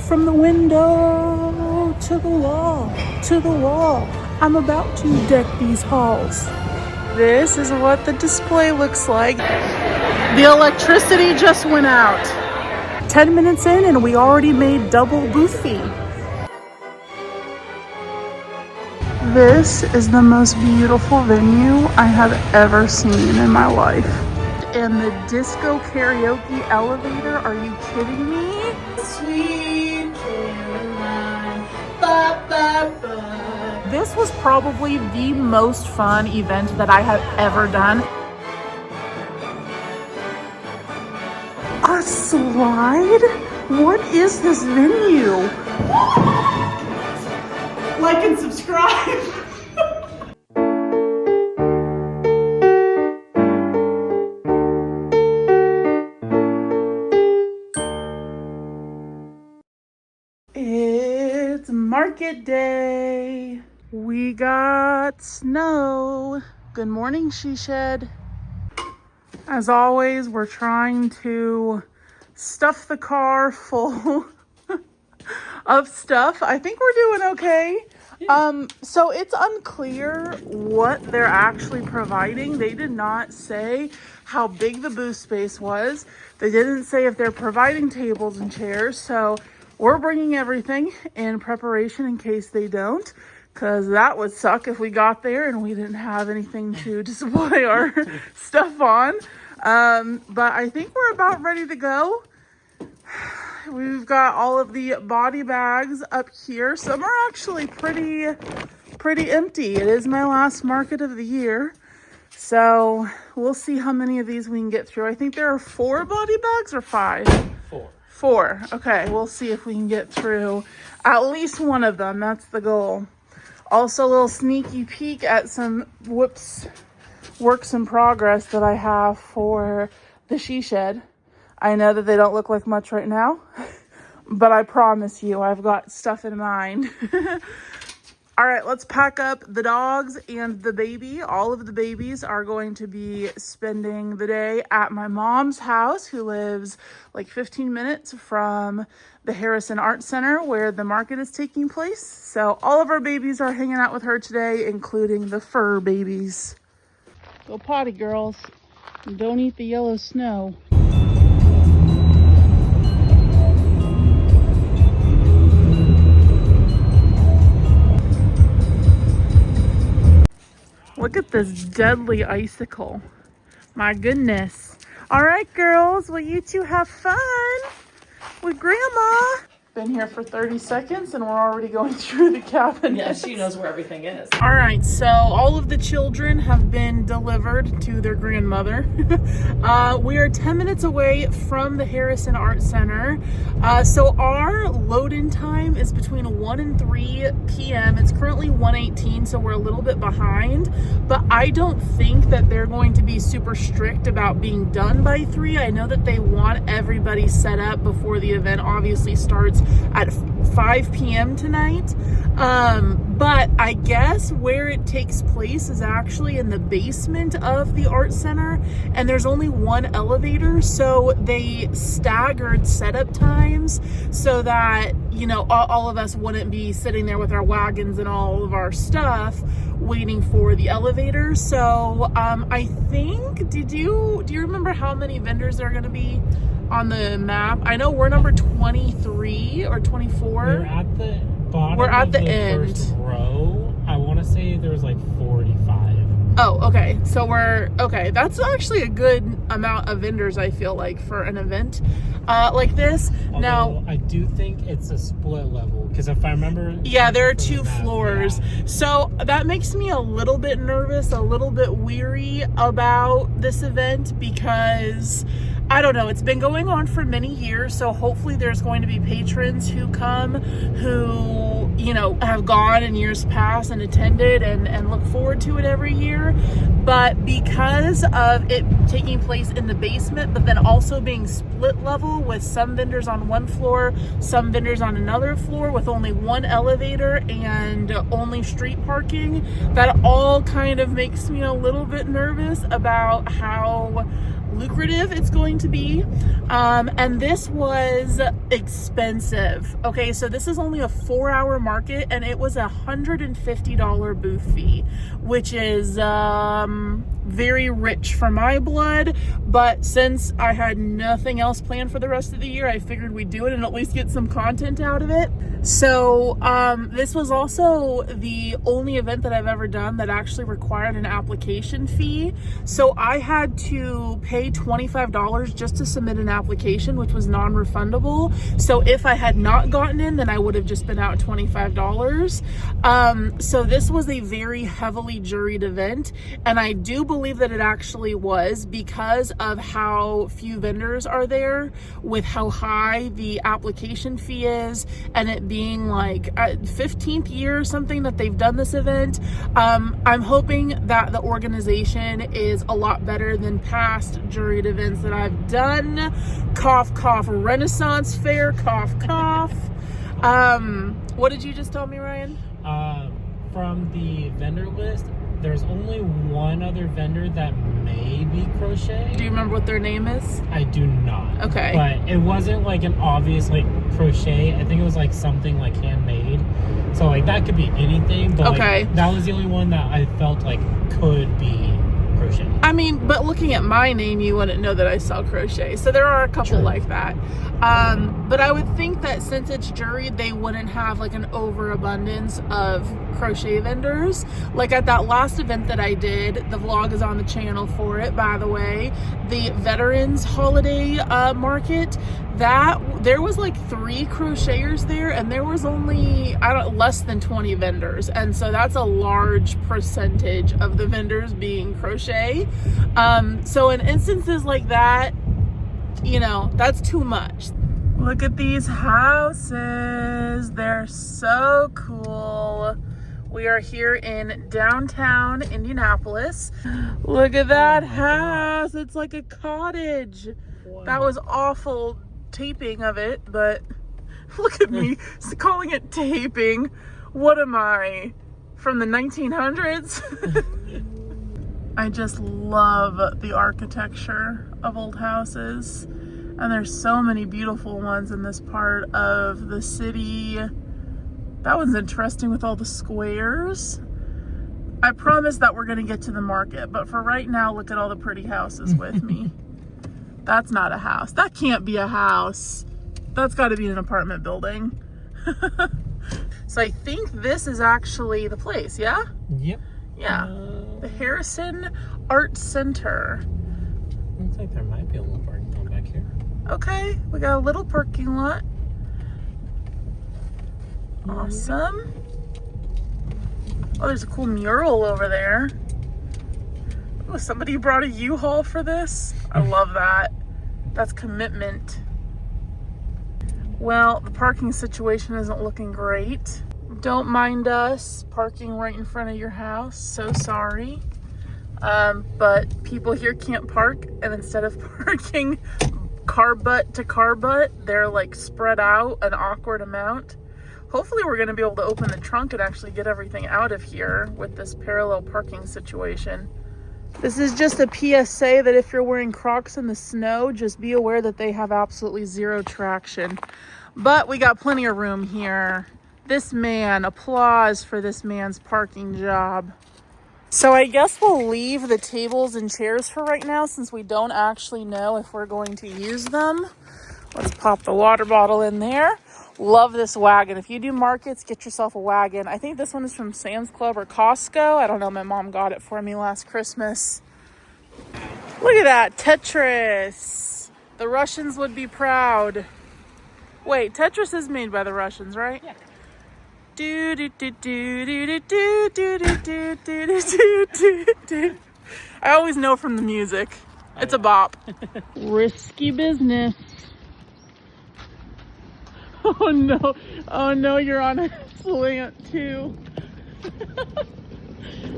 from the window to the wall, to the wall. I'm about to deck these halls. This is what the display looks like. The electricity just went out. 10 minutes in and we already made double booth fee. This is the most beautiful venue I have ever seen in my life. And the disco karaoke elevator, are you kidding me? Sweet Caroline, ba, ba, ba. This was probably the most fun event that I have ever done. A slide? What is this venue? Like and subscribe. It's market day. We got snow. Good morning, She Shed. As always, we're trying to stuff the car full of stuff. I think we're doing okay. So it's unclear what they're actually providing. They did not say how big the booth space was. They didn't say if they're providing tables and chairs. So we're bringing everything in preparation in case they don't, because that would suck if we got there and we didn't have anything to display our stuff on. But I think we're about ready to go. We've got all of the body bags up here. Some are actually pretty empty. It is my last market of the year. So we'll see how many of these we can get through. I think there are 4 body bags or 5? 4. Okay, we'll see if we can get through at least one of them. That's the goal. Also a little sneaky peek at some works in progress that I have for the She Shed. I know that they don't look like much right now, but I promise you I've got stuff in mind. All right, let's pack up the dogs and the baby. All of the babies are going to be spending the day at my mom's house, who lives like 15 minutes from the Harrison Art Center where the market is taking place. So all of our babies are hanging out with her today, including the fur babies. Go potty, girls. And don't eat the yellow snow. Look at this deadly icicle. My goodness. All right, girls. Well, you two have fun with Grandma. Been here for 30 seconds and we're already going through the cabinet. Yeah, she knows where everything is. All right, so all of the children have been delivered to their grandmother. We are 10 minutes away from the Harrison Art Center. So our load-in time is between 1 and 3 p.m. It's currently 1:18, so we're a little bit behind. But I don't think that they're going to be super strict about being done by 3. I know that they want everybody set up before the event obviously starts at 5 p.m. tonight. But I guess where it takes place is actually in the basement of the art center, and there's only one elevator, so they staggered setup times so that, you know, all of us wouldn't be sitting there with our wagons and all of our stuff waiting for the elevator. So I think, do you remember how many vendors there are going to be on the map? I know we're number 23 or 24. We're at the bottom. We're at of the end. First row. I want to say there's like 45. Oh, okay. So we're okay. That's actually a good amount of vendors, I feel like, for an event like this. Although now, I do think it's a split level, because if I remember, yeah, there are 2 floors. Yeah. So that makes me a little bit nervous, a little bit weary about this event, because I don't know, it's been going on for many years, so hopefully there's going to be patrons who come who, you know, have gone in years past and attended and look forward to it every year. But because of it taking place in the basement, but then also being split level with some vendors on one floor, some vendors on another floor, with only one elevator and only street parking, that all kind of makes me a little bit nervous about how lucrative it's going to be. And this was expensive. Okay, so this is only a 4-hour market, and it was $150 booth fee, which is very rich for my blood. But since I had nothing else planned for the rest of the year, I figured we'd do it and at least get some content out of it. So this was also the only event that I've ever done that actually required an application fee. So I had to pay $25 just to submit an application, which was non-refundable. So if I had not gotten in, then I would have just been out $25. So this was a very heavily juried event, and I do believe that it actually was because of how few vendors are there, with how high the application fee is, and it being like 15th year or something that they've done this event. I'm hoping that the organization is a lot better than past juried events that I've done. Cough, cough, Renaissance Fair, cough, cough. What did you just tell me, Ryan? From the vendor list, there's only one other vendor that may be Crochet. Do you remember what their name is? I do not. Okay. But it wasn't like an obvious like Crochet. I think it was like something like handmade. So like that could be anything. But okay. Like, that was the only one that I felt like could be Crochet. I mean, but looking at my name, you wouldn't know that I sell crochet. So there are a couple like that. But I would think that since it's juried, they wouldn't have like an overabundance of crochet vendors. Like at that last event that I did, the vlog is on the channel for it, by the way, the Veterans Holiday Market, that there was like 3 crocheters there, and there was only less than 20 vendors, and so that's a large percentage of the vendors being crochet. So in instances like that, you know, that's too much. Look at these houses, they're so cool. We are here in downtown Indianapolis. Look at that house, it's like a cottage. Wow. That was awful taping of it, but look at me calling it taping. What am I, from the 1900s? I just love the architecture of old houses, and there's so many beautiful ones in this part of the city. That one's interesting with all the squares. I promise that we're gonna get to the market, but for right now, look at all the pretty houses with me. That's not a house. That can't be a house. That's got to be an apartment building. So I think this is actually the place, yeah? Yep. Yeah. The Harrison Art Center. Looks like there might be a little parking lot back here. Okay, we got a little parking lot. Awesome. Oh, there's a cool mural over there. Oh, somebody brought a U-Haul for this. I love that. That's commitment. Well, the parking situation isn't looking great. Don't mind us parking right in front of your house. So sorry. But people here can't park, and instead of parking car butt to car butt, they're like spread out an awkward amount. Hopefully we're going to be able to open the trunk and actually get everything out of here with this parallel parking situation. This is just a PSA that if you're wearing Crocs in the snow, just be aware that they have absolutely zero traction. But we got plenty of room here. This man, applause for this man's parking job. So I guess we'll leave the tables and chairs for right now, since we don't actually know if we're going to use them. Let's pop the water bottle in there. Love this wagon. If you do markets, get yourself a wagon. I think this one is from Sam's Club or Costco. I don't know. My mom got it for me last Christmas. Look at that. Tetris. The Russians would be proud. Wait, Tetris is made by the Russians, right? Yeah. Do do do do do do do do do do do do do. I always know from the music. It's a bop. Risky business. Oh no. Oh no, you're on a slant too.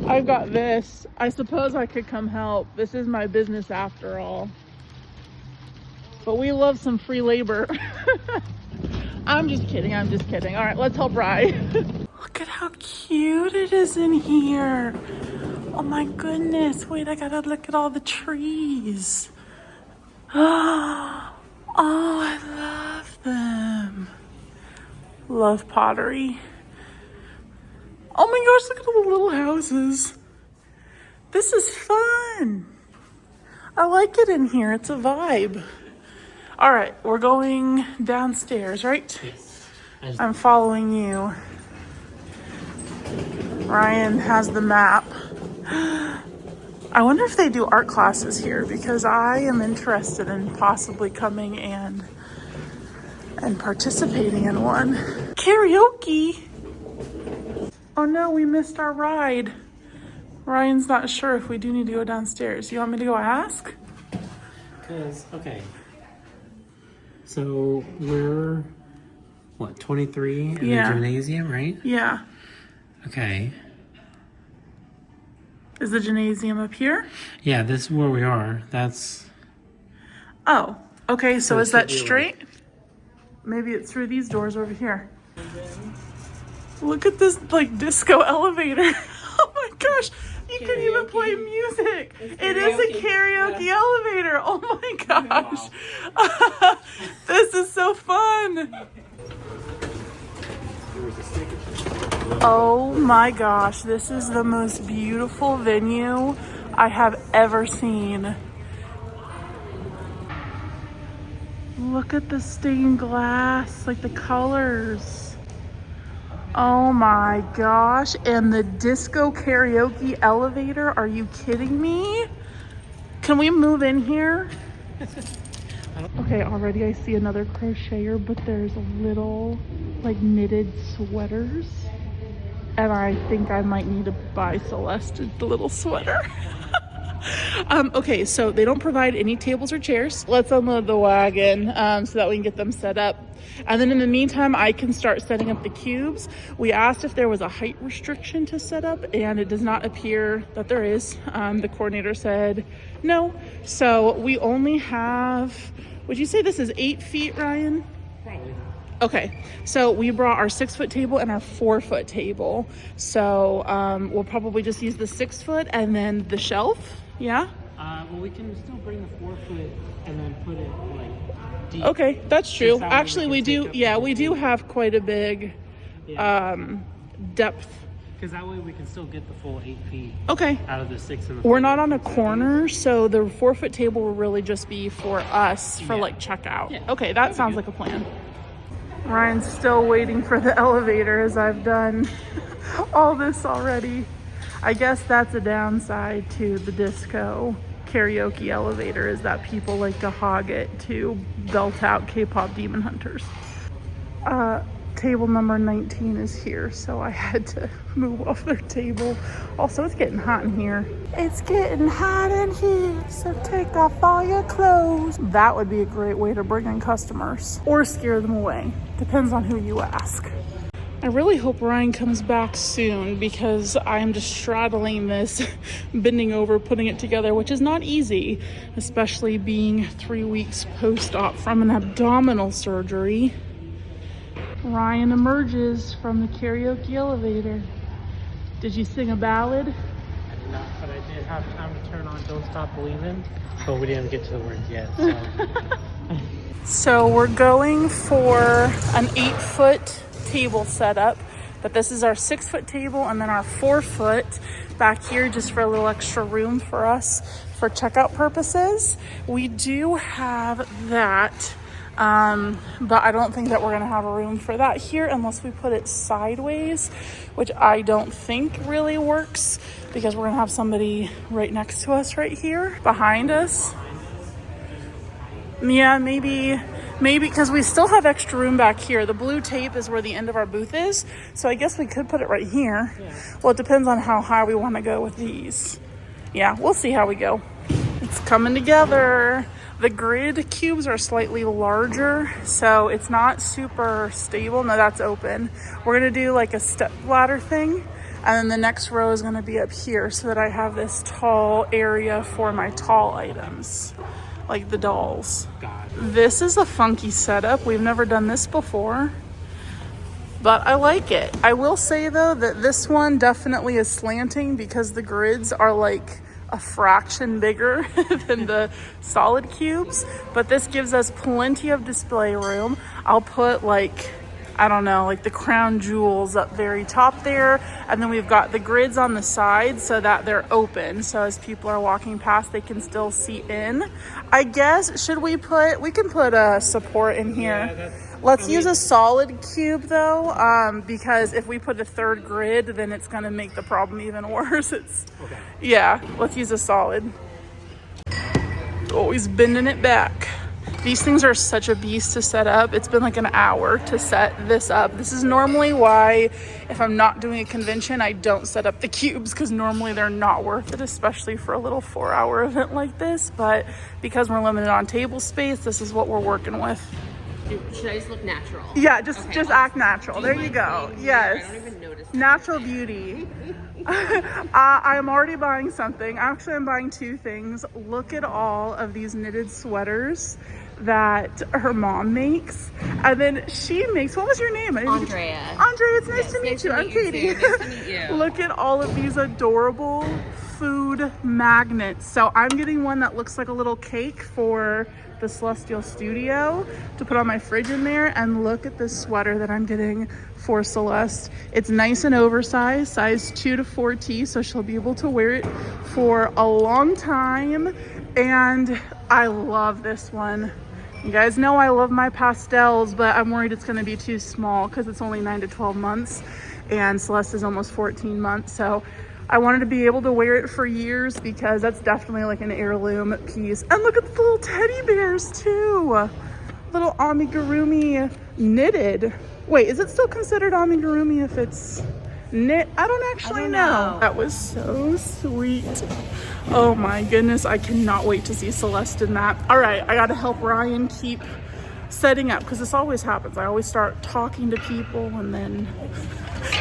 I've got this. I suppose I could come help. This is my business after all. But we love some free labor. I'm just kidding. I'm just kidding. All right, let's help Rye. Look at how cute it is in here. Oh my goodness. Wait, I gotta look at all the trees. Oh, I love them. Love pottery. Oh my gosh, look at all the little houses. This is fun. I like it in here. It's a vibe. All right, we're going downstairs, right? Yes. I'm following you. Ryan has the map. I wonder if they do art classes here because I am interested in possibly coming and participating in one. Karaoke. Oh no, we missed our ride. Ryan's not sure if we do need to go downstairs. You want me to go ask? Because, okay. So we're, what, 23 in the gymnasium, right? Yeah. Okay. Is the gymnasium up here? Yeah, this is where we are. That's... Oh, okay, so is that to the straight? Maybe it's through these doors over here. Look at this, like, disco elevator. Oh my gosh, you can even play music. It is a karaoke elevator. Oh my gosh. Wow. This is so fun. Oh my gosh, this is the most beautiful venue I have ever seen. Look at the stained glass, like the colors. Oh my gosh, and the disco karaoke elevator, are you kidding me? Can we move in here? Okay, already I see another crocheter, but there's little like knitted sweaters. And I think I might need to buy Celeste the little sweater. Okay, so they don't provide any tables or chairs. Let's unload the wagon so that we can get them set up. And then in the meantime, I can start setting up the cubes. We asked if there was a height restriction to set up, and it does not appear that there is. The coordinator said no. So we only have, would you say this is 8 feet, Ryan? Probably. Okay, so we brought our 6-foot table and our 4-foot table. So we'll probably just use the 6-foot and then the shelf, yeah? Well, we can still bring the 4-foot and then put it like deep. Okay, that's true. That Actually, we do, yeah, we do have quite a big depth. Because that way we can still get the full 8 feet Okay. out of the 6 and the 4. We're not on a corner, so the 4-foot table will really just be for us for like checkout. Yeah. Okay, that sounds like a plan. Ryan's still waiting for the elevator as I've done all this already. I guess that's a downside to the disco karaoke elevator, is that people like to hog it to belt out K-pop Demon Hunters. Table number 19 is here, so I had to move off their table. Also, it's getting hot in here. It's getting hot in here, so take off all your clothes. That would be a great way to bring in customers or scare them away. Depends on who you ask. I really hope Ryan comes back soon because I'm just straddling this, bending over, putting it together, which is not easy, especially being 3 weeks post-op from an abdominal surgery. Ryan emerges from the karaoke elevator. Did you sing a ballad? I did not, but I did have time to turn on Don't Stop Believing, but we didn't get to the words yet. So, so we're going for an 8-foot table setup, but this is our 6-foot table and then our 4-foot back here just for a little extra room for us for checkout purposes. We do have that. But I don't think that we're gonna have a room for that here unless we put it sideways, which I don't think really works because we're gonna have somebody right next to us right here behind us. Yeah, maybe because we still have extra room back here. The blue tape is where the end of our booth is, so I guess we could put it right here. Yeah. Well, it depends on how high we want to go with these. Yeah, we'll see how we go. It's coming together. The grid cubes are slightly larger, so it's not super stable. No, that's open. We're gonna do like a step ladder thing, and then the next row is gonna be up here so that I have this tall area for my tall items, like the dolls. This is a funky setup. We've never done this before, but I like it. I will say though that this one definitely is slanting because the grids are like a fraction bigger than the solid cubes, but this gives us plenty of display room. I'll put like, I don't know, like the crown jewels up very top there. And then we've got the grids on the side so that they're open. So as people are walking past, they can still see in. I guess, we can put a support in here. Yeah, Let's use a solid cube though, because if we put a third grid, then it's gonna make the problem even worse. Okay. Yeah, let's use a solid. Always bending it back. These things are such a beast to set up. It's been like an hour to set this up. This is normally why, if I'm not doing a convention, I don't set up the cubes, because normally they're not worth it, especially for a little 4-hour event like this. But because we're limited on table space, this is what we're working with. Should I just look natural? Yeah, just act natural. There you go. Yes. I don't even notice. Natural beauty. I'm already buying something. Actually, I'm buying 2 things. Look at all of these knitted sweaters that her mom makes. And then she makes, what was your name? Andrea. Andrea, it's nice to meet you. I'm Katie. Nice to meet you. Look at all of these adorable food magnets. So I'm getting one that looks like a little cake for the Celestial Studio to put on my fridge in there. And look at this sweater that I'm getting for Celeste. It's nice and oversized, size 2 to 4T, so she'll be able to wear it for a long time. And I love this one. You guys know I love my pastels, but I'm worried it's gonna be too small because it's only 9 to 12 months and Celeste is almost 14 months. So I wanted to be able to wear it for years, because that's definitely like an heirloom piece. And look at the little teddy bears too. Little amigurumi knitted. Wait, is it still considered amigurumi if it's knit? I don't actually know. That was so sweet. Oh my goodness, I cannot wait to see Celeste in that. All right, I gotta help Ryan keep setting up, because this always happens. I always start talking to people and then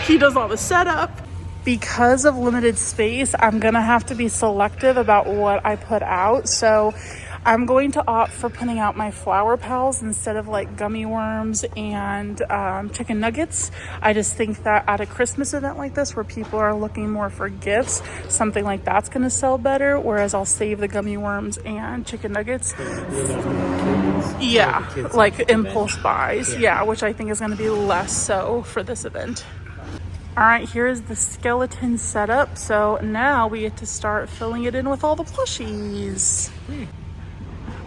he does all the setup. Because of limited space, I'm gonna have to be selective about what I put out. So I'm going to opt for putting out my flower pals instead of like gummy worms and chicken nuggets. I just think that at a Christmas event like this, where people are looking more for gifts, something like that's gonna sell better, whereas I'll save the gummy worms and chicken nuggets. Yeah, like impulse buys. Yeah, which I think is gonna be less so for this event. All right, here's the skeleton setup. So now we get to start filling it in with all the plushies. We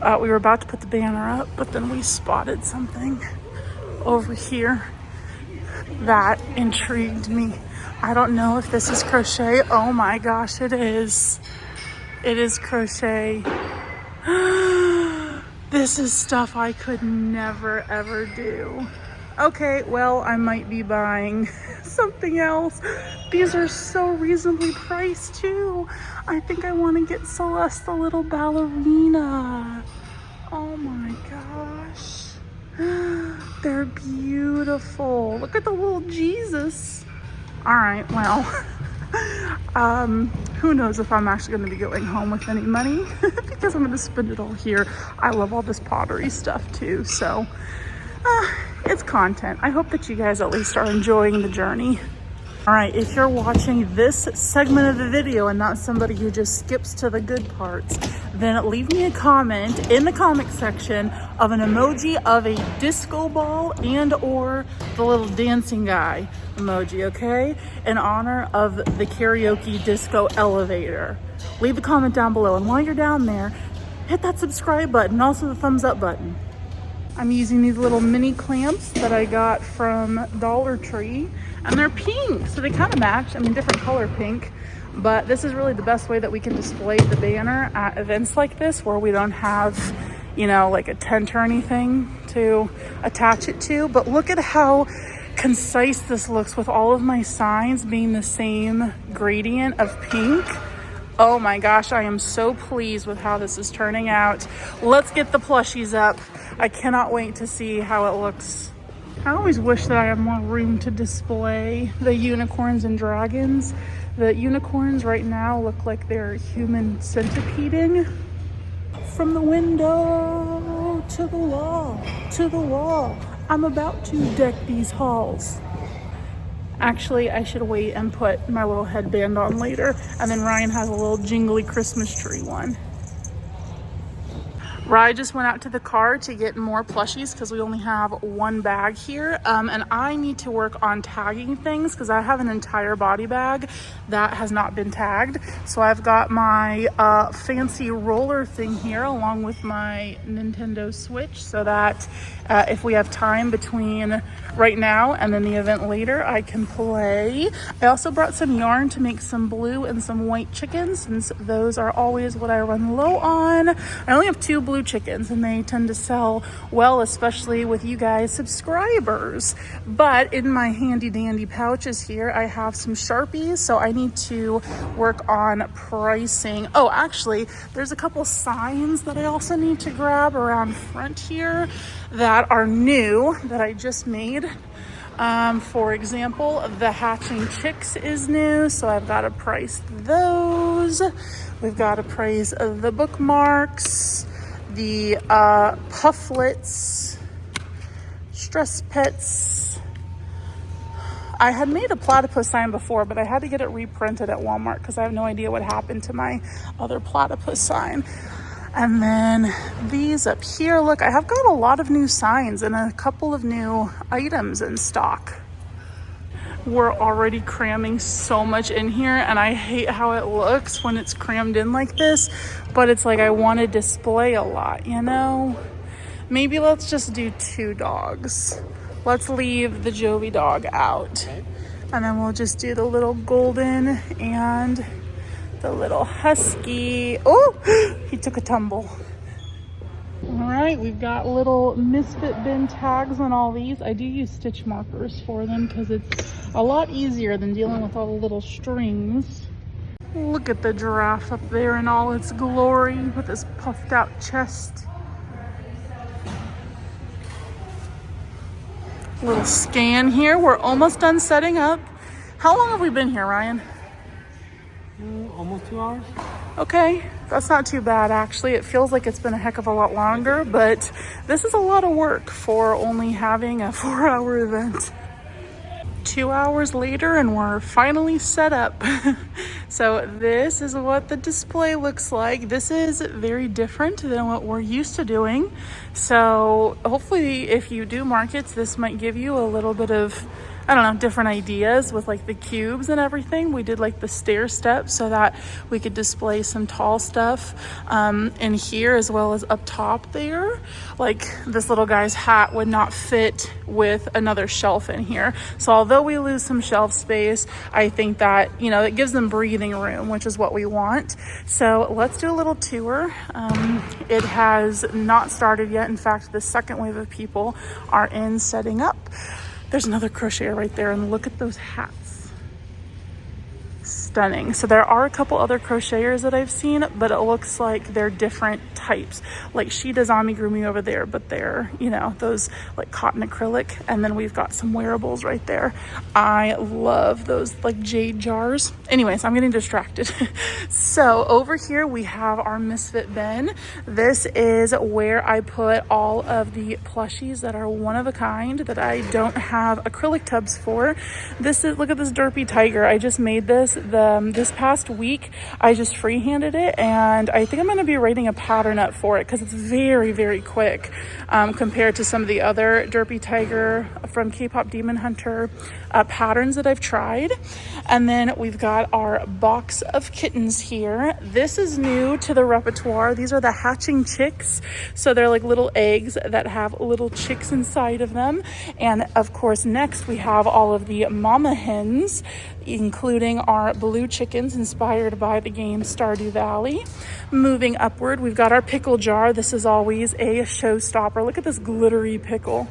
were about to put the banner up, but then we spotted something over here that intrigued me. I don't know if this is crochet. Oh my gosh, it is. It is crochet. This is stuff I could never ever do. Okay, well, I might be buying something else. These are so reasonably priced too. I think I want to get Celeste the little ballerina. Oh my gosh. They're beautiful. Look at the little Jesus. All right, well, who knows if I'm actually going to be going home with any money because I'm going to spend it all here. I love all this pottery stuff too, so it's content. I hope that you guys at least are enjoying the journey. All right, if you're watching this segment of the video and not somebody who just skips to the good parts, then leave me a comment in the comment section of an emoji of a disco ball and or the little dancing guy emoji, okay? In honor of the karaoke disco elevator. Leave a comment down below, and while you're down there, hit that subscribe button and also the thumbs up button. I'm using these little mini clamps that I got from Dollar Tree, and they're pink, so they kind of match. I mean, different color pink, but this is really the best way that we can display the banner at events like this where we don't have, you know, like a tent or anything to attach it to. But look at how concise this looks with all of my signs being the same gradient of pink. Oh my gosh, I am so pleased with how this is turning out. Let's get the plushies up. I cannot wait to see how it looks. I always wish that I had more room to display the unicorns and dragons. The unicorns right now look like they're human centipeding. From the window to the wall, to the wall. I'm about to deck these halls. Actually, I should wait and put my little headband on later. And then Ryan has a little jingly Christmas tree one. Rye just went out to the car to get more plushies because we only have one bag here. And I need to work on tagging things because I have an entire body bag that has not been tagged. So I've got my fancy roller thing here along with my Nintendo Switch so that if we have time between right now and then the event later, I can play. I also brought some yarn to make some blue and some white chickens since those are always what I run low on. I only have 2 blue chickens and they tend to sell well, especially with you guys subscribers. But in my handy dandy pouches here, I have some Sharpies, so I need to work on pricing. Oh, actually, there's a couple signs that I also need to grab around front here that are new that I just made. For example, the hatching chicks is new, so I've got to price those. We've got to price the bookmarks, the pufflets, stress pets. I had made a platypus sign before, but I had to get it reprinted at Walmart because I have no idea what happened to my other platypus sign. And then these up here, look, I have got a lot of new signs and a couple of new items in stock. We're already cramming so much in here and I hate how it looks when it's crammed in like this, but it's like I want to display a lot, you know? Maybe let's just do 2 dogs. Let's leave the Jovi dog out. And then we'll just do the little golden and the little husky. Oh, he took a tumble. All right, we've got little misfit bin tags on all these. I do use stitch markers for them because it's a lot easier than dealing with all the little strings. Look at the giraffe up there in all its glory with his puffed out chest. Little scan here. We're almost done setting up. How long have we been here, Ryan? Almost 2 hours. Okay, that's not too bad actually. It feels like it's been a heck of a lot longer, but this is a lot of work for only having a 4-hour event. 2 hours later and we're finally set up. So this is what the display looks like. This is very different than what we're used to doing. So hopefully if you do markets, this might give you a little bit of, I don't know, different ideas with like the cubes and everything. We did like the stair steps so that we could display some tall stuff in here as well as up top there. Like this little guy's hat would not fit with another shelf in here. So although we lose some shelf space, I think that, you know, it gives them breathing room, which is what we want. So let's do a little tour. It has not started yet. In fact, the second wave of people are in setting up. There's another crocheter right there, and look at those hats. Stunning. So there are a couple other crocheters that I've seen, but it looks like they're different types. Like she does amigurumi over there, but they're, you know, those like cotton acrylic. And then we've got some wearables right there. I love those like jade jars. Anyways, I'm getting distracted. So over here we have our misfit bin. This is where I put all of the plushies that are one of a kind that I don't have acrylic tubs for. This is, look at this derpy tiger. I just made this this past week. I just freehanded it and I think I'm going to be writing a pattern up for it because it's very, very quick compared to some of the other derpy tiger from K-pop Demon Hunter patterns that I've tried. And then we've got our box of kittens here. This is new to the repertoire. These are the hatching chicks. So they're like little eggs that have little chicks inside of them. And of course, next we have all of the mama hens, including our blue chickens inspired by the game Stardew Valley. Moving upward, we've got our pickle jar. This is always a showstopper. Look at this glittery pickle.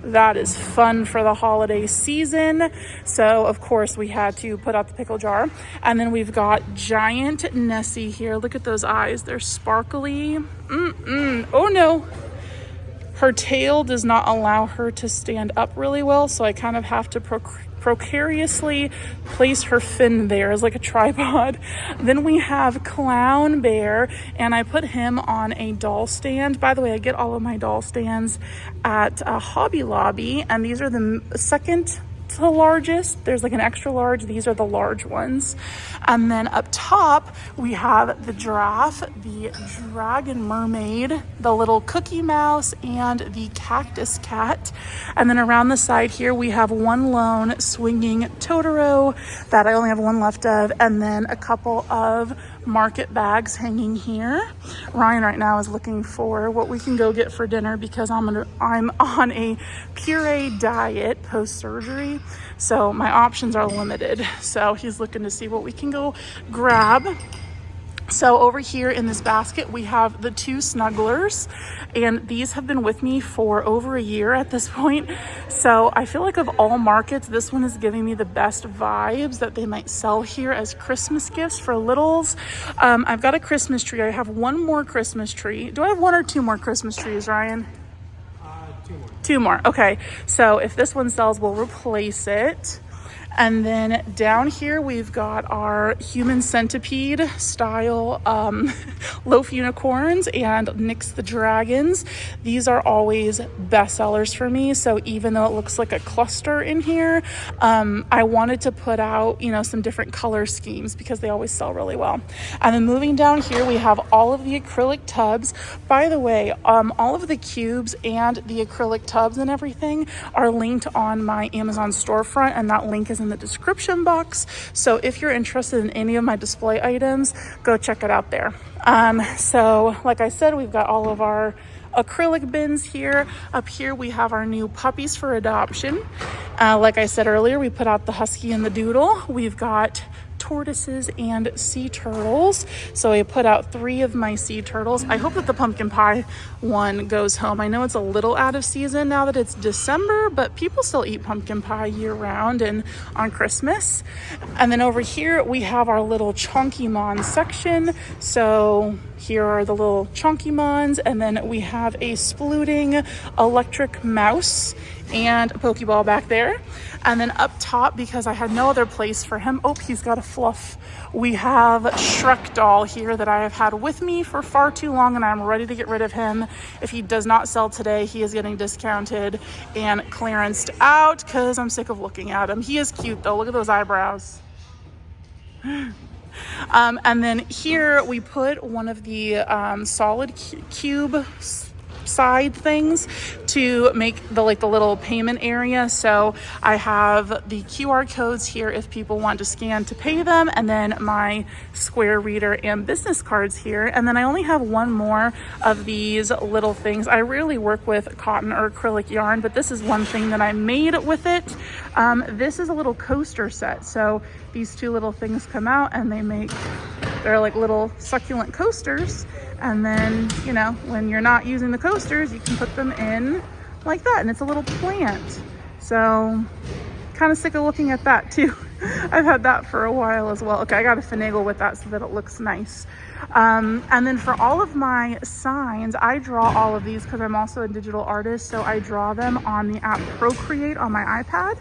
That is fun for the holiday season. So of course we had to put out the pickle jar. And then we've got giant Nessie here. Look at those eyes. They're sparkly. Oh no. Her tail does not allow her to stand up really well. So I kind of have to precariously place her fin there as like a tripod. Then we have Clown Bear, and I put him on a doll stand. By the way, I get all of my doll stands at Hobby Lobby, and these are the second the largest. There's like an extra large. These are the large ones. And then up top, we have the giraffe, the dragon mermaid, the little cookie mouse, and the cactus cat. And then around the side here, we have one lone swinging Totoro that I only have one left of, and then a couple of market bags hanging here. Ryan right now is looking for what we can go get for dinner because I'm on a puree diet post-surgery, so my options are limited. So he's looking to see what we can go grab. So over here in this basket, we have the 2 snugglers, and these have been with me for over a year at this point. So I feel like of all markets, this one is giving me the best vibes that they might sell here as Christmas gifts for littles. I've got a Christmas tree. I have one more Christmas tree. Do I have 1 or 2 more Christmas trees, Ryan? 2 more. 2 more. Okay. So if this one sells, we'll replace it. And then down here, we've got our human centipede style loaf unicorns and Nyx the dragons. These are always best sellers for me. So even though it looks like a cluster in here, I wanted to put out, you know, some different color schemes because they always sell really well. And then moving down here, we have all of the acrylic tubs. By the way, all of the cubes and the acrylic tubs and everything are linked on my Amazon storefront, and that link is in the description box. So if you're interested in any of my display items, go check it out there. So like I said, we've got all of our acrylic bins here. Up here we have our new puppies for adoption. Like I said earlier, we put out the husky and the doodle. We've got tortoises and sea turtles. So I put out 3 of my sea turtles. I hope that the pumpkin pie one goes home. I know it's a little out of season now that it's December, but people still eat pumpkin pie year round and on Christmas. And then over here we have our little Chonkymon section. So here are the little Chonkymons, and then we have a splooting electric mouse and a Pokeball back there. And then up top, because I had no other place for him, oh, he's got a fluff. We have Shrek doll here that I have had with me for far too long, and I'm ready to get rid of him. If he does not sell today, he is getting discounted and clearanced out because I'm sick of looking at him. He is cute though. Look at those eyebrows. And then here we put one of the solid cube side things to make the little payment area. So I have the QR codes here if people want to scan to pay them, and then my square reader and business cards here. And then I only have 1 more of these little things. I rarely work with cotton or acrylic yarn, but this is one thing that I made with it. This is a little coaster set. So these 2 little things come out and they're like little succulent coasters. And then, you know, when you're not using the coasters, you can put them in like that. And it's a little plant. So kind of sick of looking at that too. I've had that for a while as well. Okay, I got to finagle with that so that it looks nice. And then for all of my signs, I draw all of these because I'm also a digital artist. So I draw them on the app Procreate on my iPad.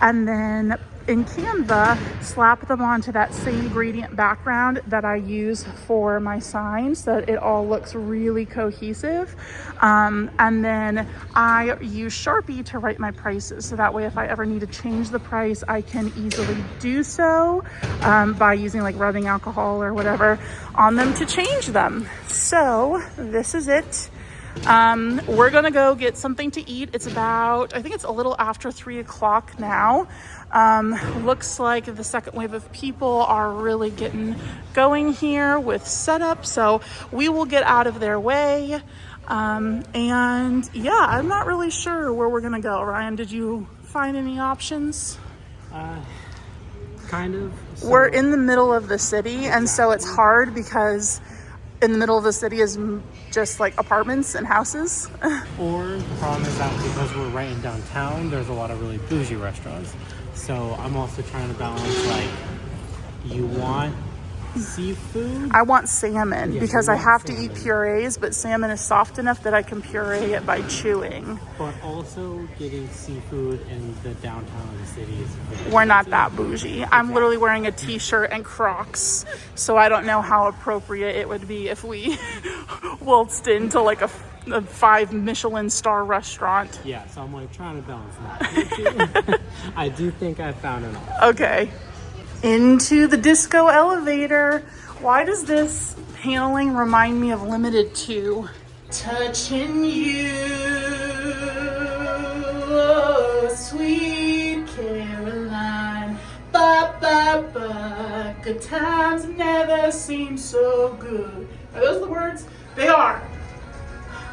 And then in Canva, slap them onto that same gradient background that I use for my signs so that it all looks really cohesive. And then I use Sharpie to write my prices. So that way, if I ever need to change the price, I can easily do so by using like rubbing alcohol or whatever on them to change them. So this is it. We're gonna go get something to eat. It's about, I think it's a little after 3 o'clock now. Looks like the second wave of people are really getting going here with setup, so we will get out of their way. And yeah, I'm not really sure where we're gonna go. Ryan, did you find any options? Kind of. So we're in the middle of the city, and so it's hard because in the middle of the city is just like apartments and houses. Or the problem is that because we're right in downtown, there's a lot of really bougie restaurants. So I'm also trying to balance, like, you want seafood? I want salmon because I have to eat salmon. purees, but salmon is soft enough that I can puree it by chewing. But also getting seafood in the downtown of the city is very We're not expensive. that bougie. I'm literally wearing a t-shirt and Crocs, so I don't know how appropriate it would be if we waltzed into like a a 5 Michelin star restaurant. Yeah, so I'm like trying to balance that. I do think I found an option. Okay. Into the disco elevator. Why does this paneling remind me of Limited 2? Touching you, oh, sweet Caroline. Ba, ba, ba. Good times never seem so good. Are those the words? They are.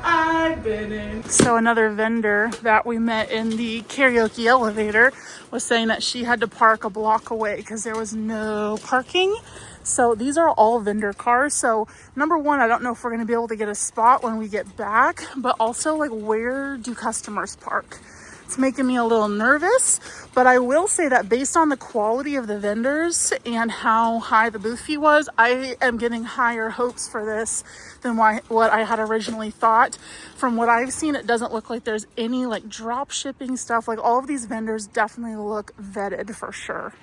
I've been in. So another vendor that we met in the karaoke elevator was saying that she had to park a block away because there was no parking. So these are all vendor cars. So number one, I don't know if we're going to be able to get a spot when we get back, but also like, where do customers park? It's making me a little nervous, but I will say that based on the quality of the vendors and how high the booth fee was, I am getting higher hopes for this than what I had originally thought. From what I've seen, it doesn't look like there's any like drop shipping stuff. Like, all of these vendors definitely look vetted for sure.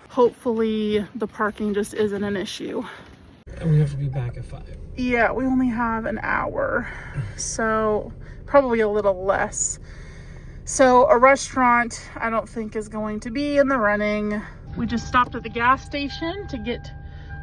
Hopefully the parking just isn't an issue. And we have to be back at 5. Yeah, we only have an hour, so probably a little less. So a restaurant, I don't think is going to be in the running. We just stopped at the gas station to get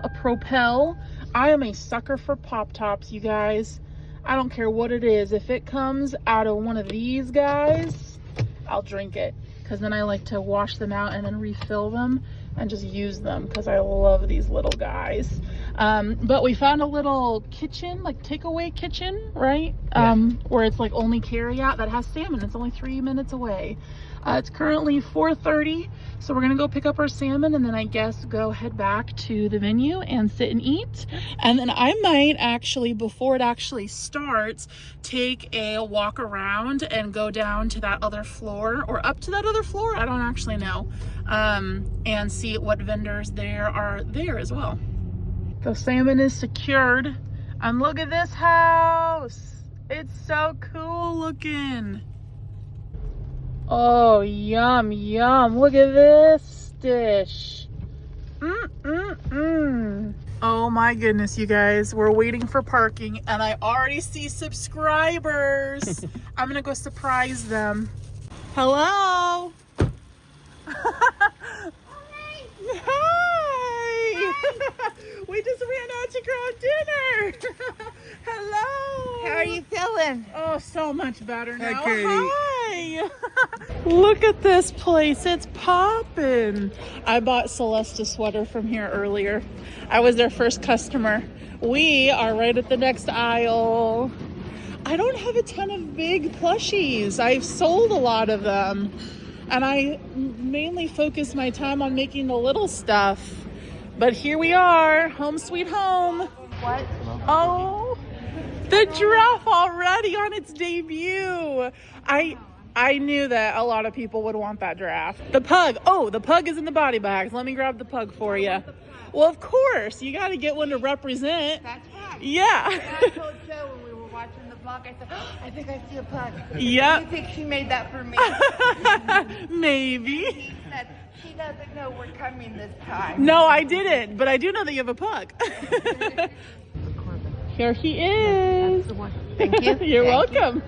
a Propel. I am a sucker for Pop Tops, you guys. I don't care what it is. If it comes out of one of these guys, I'll drink it. Because then I like to wash them out and then refill them and just use them because I love these little guys. But we found a little kitchen, like takeaway kitchen, right? Yeah. Where it's like only carry out that has salmon. It's only 3 minutes away. It's currently 4:30, so we're gonna go pick up our salmon and then I guess go head back to the venue and sit and eat. And then I might actually, before it actually starts, take a walk around and go down to that other floor or up to that other floor. I don't actually know. And see what vendors there are there as well. The salmon is secured. And look at this house. It's so cool looking. Oh, yum, yum. Look at this dish. Oh my goodness, you guys. We're waiting for parking and I already see subscribers. I'm gonna go surprise them. Hello. Hi. We just ran out to grab dinner. Hello. How are you feeling? Oh, so much better now. Hi, Katie. Hi. Look at this place. It's poppin'. I bought Celeste a sweater from here earlier. I was their first customer. We are right at the next aisle. I don't have a ton of big plushies. I've sold a lot of them. And I mainly focus my time on making the little stuff. But here we are, home sweet home. What? Oh, the giraffe already on its debut. I knew that a lot of people would want that giraffe. The pug. Oh, the pug is in the body bags. Let me grab the pug for you. Well, of course, you got to get one to represent. That's right. Yeah. And I told Joe when we were watching the vlog, I said, oh, I think I see a pug. Yep. Do you think she made that for me? Maybe. She said, she doesn't know we're coming this time. No, I didn't, but I do know that you have a pug. Here he is. That's the one. Thank you. You're Thank welcome.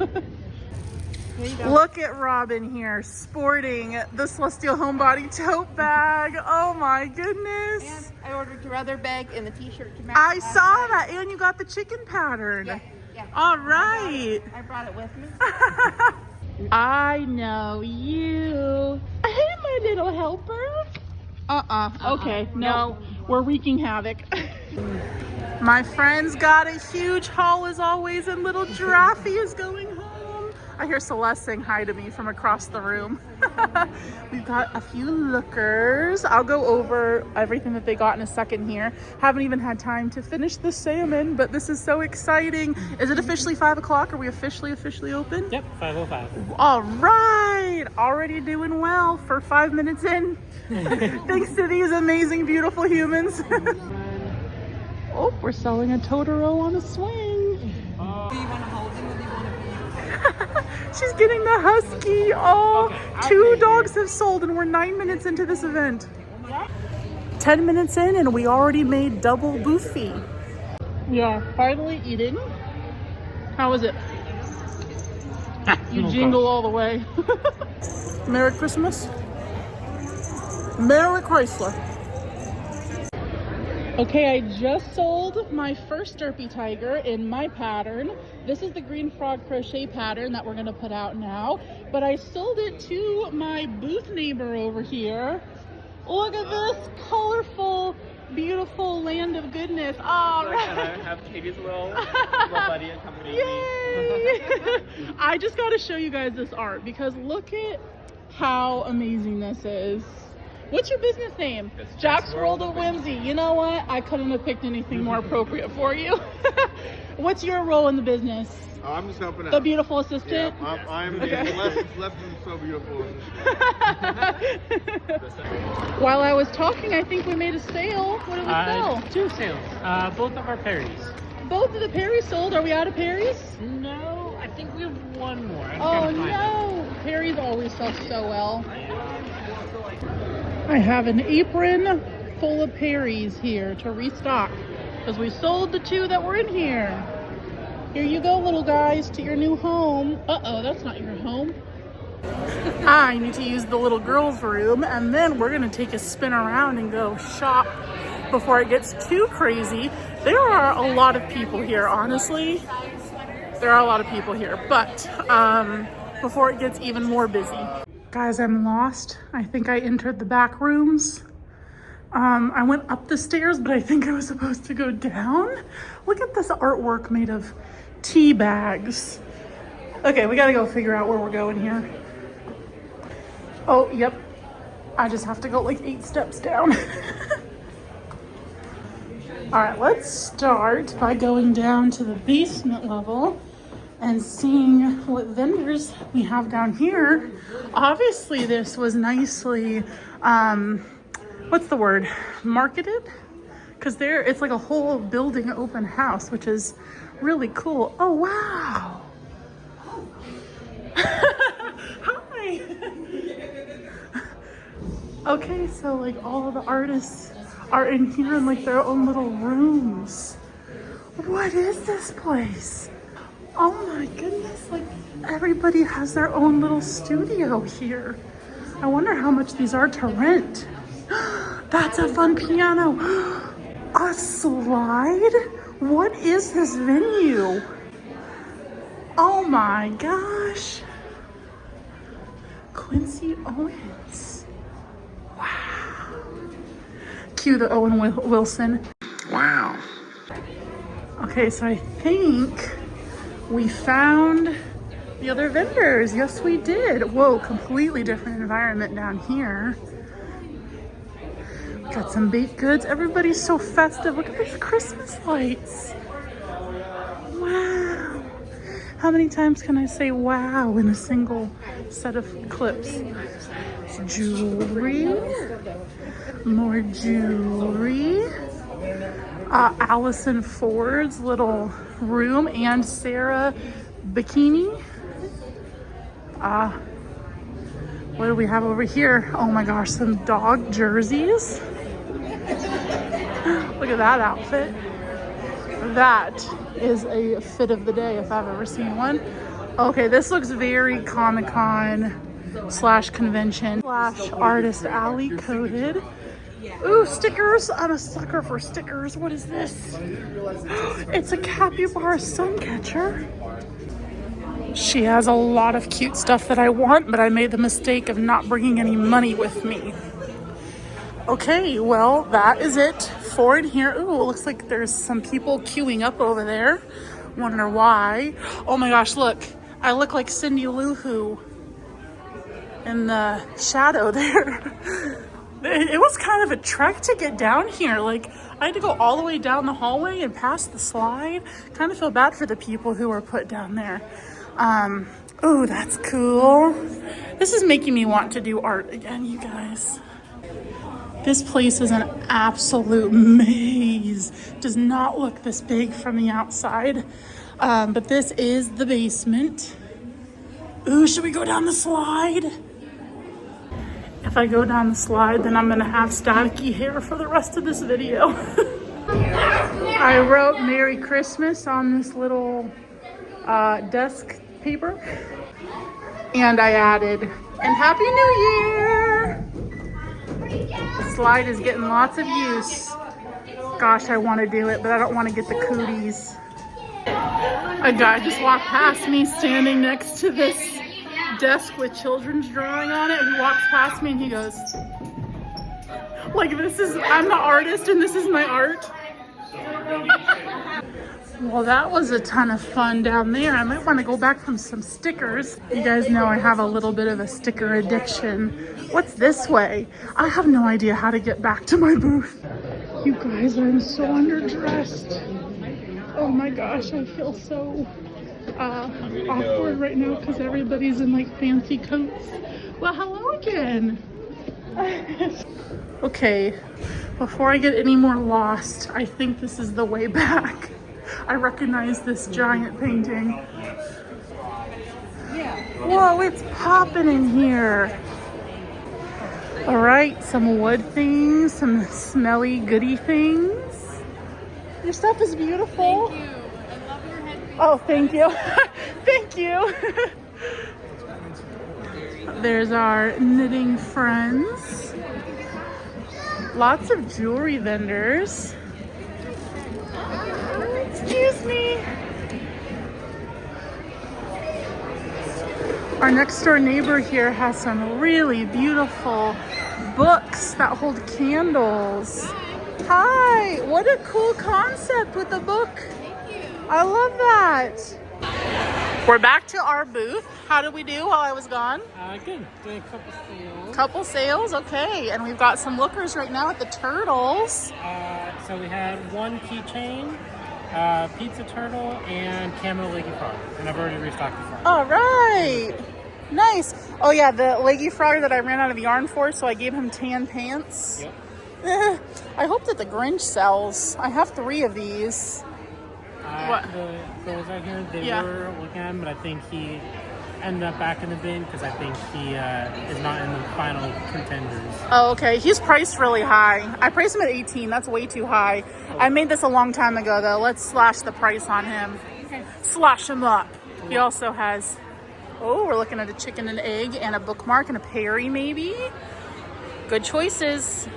Here you go. Look at Robin here sporting the Celestial Homebody tote bag. Oh my goodness. And I ordered your other bag and the t-shirt to match. I saw that, and you got the chicken pattern. Yeah, yeah. All right. I brought it with me. I know you. Hey, my little helper. Okay, no, we're wreaking havoc. My friends got a huge haul as always, and little Giraffe is going home. I hear Celeste saying hi to me from across the room. We've got a few lookers. I'll go over everything that they got in a second here. Haven't even had time to finish the salmon, but this is so exciting. Is it officially 5 o'clock? Are we officially open? Yep, 5:05. All right, already doing well for 5 minutes in. Thanks to these amazing, beautiful humans. Oh, we're selling a Totoro on a swing. Do you want to hold him or do you want to be? She's getting the husky. Oh, Okay, 2 dogs have sold and we're 9 minutes into this event. 10 minutes in and we already made double booth fee. We are finally eating. How was it? You No jingle problem. all the way. Merry Christmas. Merry Chrysler. Okay, I just sold my first Derpy Tiger in my pattern. This is the green frog crochet pattern that we're gonna put out now. But I sold it to my booth neighbor over here. Look at this colorful, beautiful land of goodness. All right. I have Katie's little buddy accompanying me. Yay! I just got to show you guys this art because look at how amazing this is. What's your business name? It's Jack's World of Whimsy. You know what? I couldn't have picked anything more appropriate for you. What's your role in the business? I'm just helping out. The beautiful assistant? Yeah, I'm Okay. less than so beautiful. While I was talking, I think we made a sale. What did we sell? 2 sales. Both of our parries. Both of the Perrys sold. Are we out of Perrys? No, I think we have one more. I'm Oh trying to find no! Perrys always sell so well. I have an apron full of Perrys here to restock because we sold the 2 that were in here. Here you go, little guys, to your new home. Uh-oh, that's not your home. I need to use the little girls' room, and then we're gonna take a spin around and go shop before it gets too crazy. There are a lot of people here, honestly. There are a lot of people here, but before it gets even more busy. Guys, I'm lost. I think I entered the back rooms. I went up the stairs, but I think I was supposed to go down. Look at this artwork made of tea bags. Okay, we gotta go figure out where we're going here. Oh, yep. I just have to go like 8 steps down. All right, let's start by going down to the basement level and seeing what vendors we have down here. Obviously, this was nicely, what's the word? Marketed? Because it's like a whole building open house, which is really cool. Oh, wow. Hi. Okay, so like all of the artists are in here in like their own little rooms. What is this place? Oh my goodness, like everybody has their own little studio here. I wonder how much these are to rent. That's a fun piano. A slide? What is this venue? Oh my gosh. Quincy Owens. Wow. Cue the Owen Wilson. Wow. Okay, so I think we found the other vendors. Yes, we did. Whoa, completely different environment down here. Got some baked goods. Everybody's so festive. Look at these Christmas lights. Wow. How many times can I say wow in a single set of clips? Jewelry. More jewelry. Allison Ford's little room and Sarah bikini. What do we have over here? Oh my gosh, some dog jerseys. Look at that outfit. That is a fit of the day if I've ever seen one. Okay, this looks very Comic-Con / convention / artist alley coded. Ooh, stickers. I'm a sucker for stickers. What is this? It's a capybara sun catcher. She has a lot of cute stuff that I want, but I made the mistake of not bringing any money with me. Okay, well, that is it for in here. Ooh, it looks like there's some people queuing up over there. Wonder why. Oh my gosh, look. I look like Cindy Lou Who in the shadow there. It was kind of a trek to get down here. Like, I had to go all the way down the hallway and past the slide. Kind of feel bad for the people who were put down there. Oh, that's cool. This is making me want to do art again, you guys. This place is an absolute maze. Does not look this big from the outside. But this is the basement. Ooh, should we go down the slide? If I go down the slide, then I'm gonna have staticky hair for the rest of this video. I wrote Merry Christmas on this little desk paper. And I added, and Happy New Year! The slide is getting lots of use. Gosh, I want to do it, but I don't want to get the cooties. A guy just walked past me standing next to this desk with children's drawing on it. He walks past me and he goes, like, I'm the artist and this is my art. Well, that was a ton of fun down there. I might want to go back from some stickers. You guys know I have a little bit of a sticker addiction. What's this way? I have no idea how to get back to my booth. You guys, I'm so underdressed. Oh my gosh, I feel so awkward right now because everybody's in like fancy coats. Well, hello again. Okay, before I get any more lost, I think this is the way back. I recognize this giant painting. Whoa, it's popping in here. All right, some wood things, some smelly goody things. Your stuff is beautiful. Thank you. I love your headpiece. Oh, thank you. Thank you. There's our knitting friends. Lots of jewelry vendors. Excuse me. Our next door neighbor here has some really beautiful books that hold candles. Hi, what a cool concept with the book. Thank you. I love that. We're back to our booth. How did we do while I was gone? Good. Doing a couple sales. Couple sales, okay. And we've got some lookers right now at the Turtles. So we had one keychain, pizza turtle, and camo leggy frog. And I've already restocked the frog. All right. Nice. Oh yeah, the leggy frog that I ran out of yarn for, so I gave him tan pants. Yep. I hope that the Grinch sells. I have 3 of these. What? The girls out here, they Yeah. were looking at him, but I think he ended up back in the bin because I think he is not in the final contenders. Oh, okay. He's priced really high. I priced him at 18. That's way too high. I made this a long time ago, though. Let's slash the price on him. Okay. Slash him up. He also has... Oh, we're looking at a chicken and egg and a bookmark and a Perry, maybe. Good choices.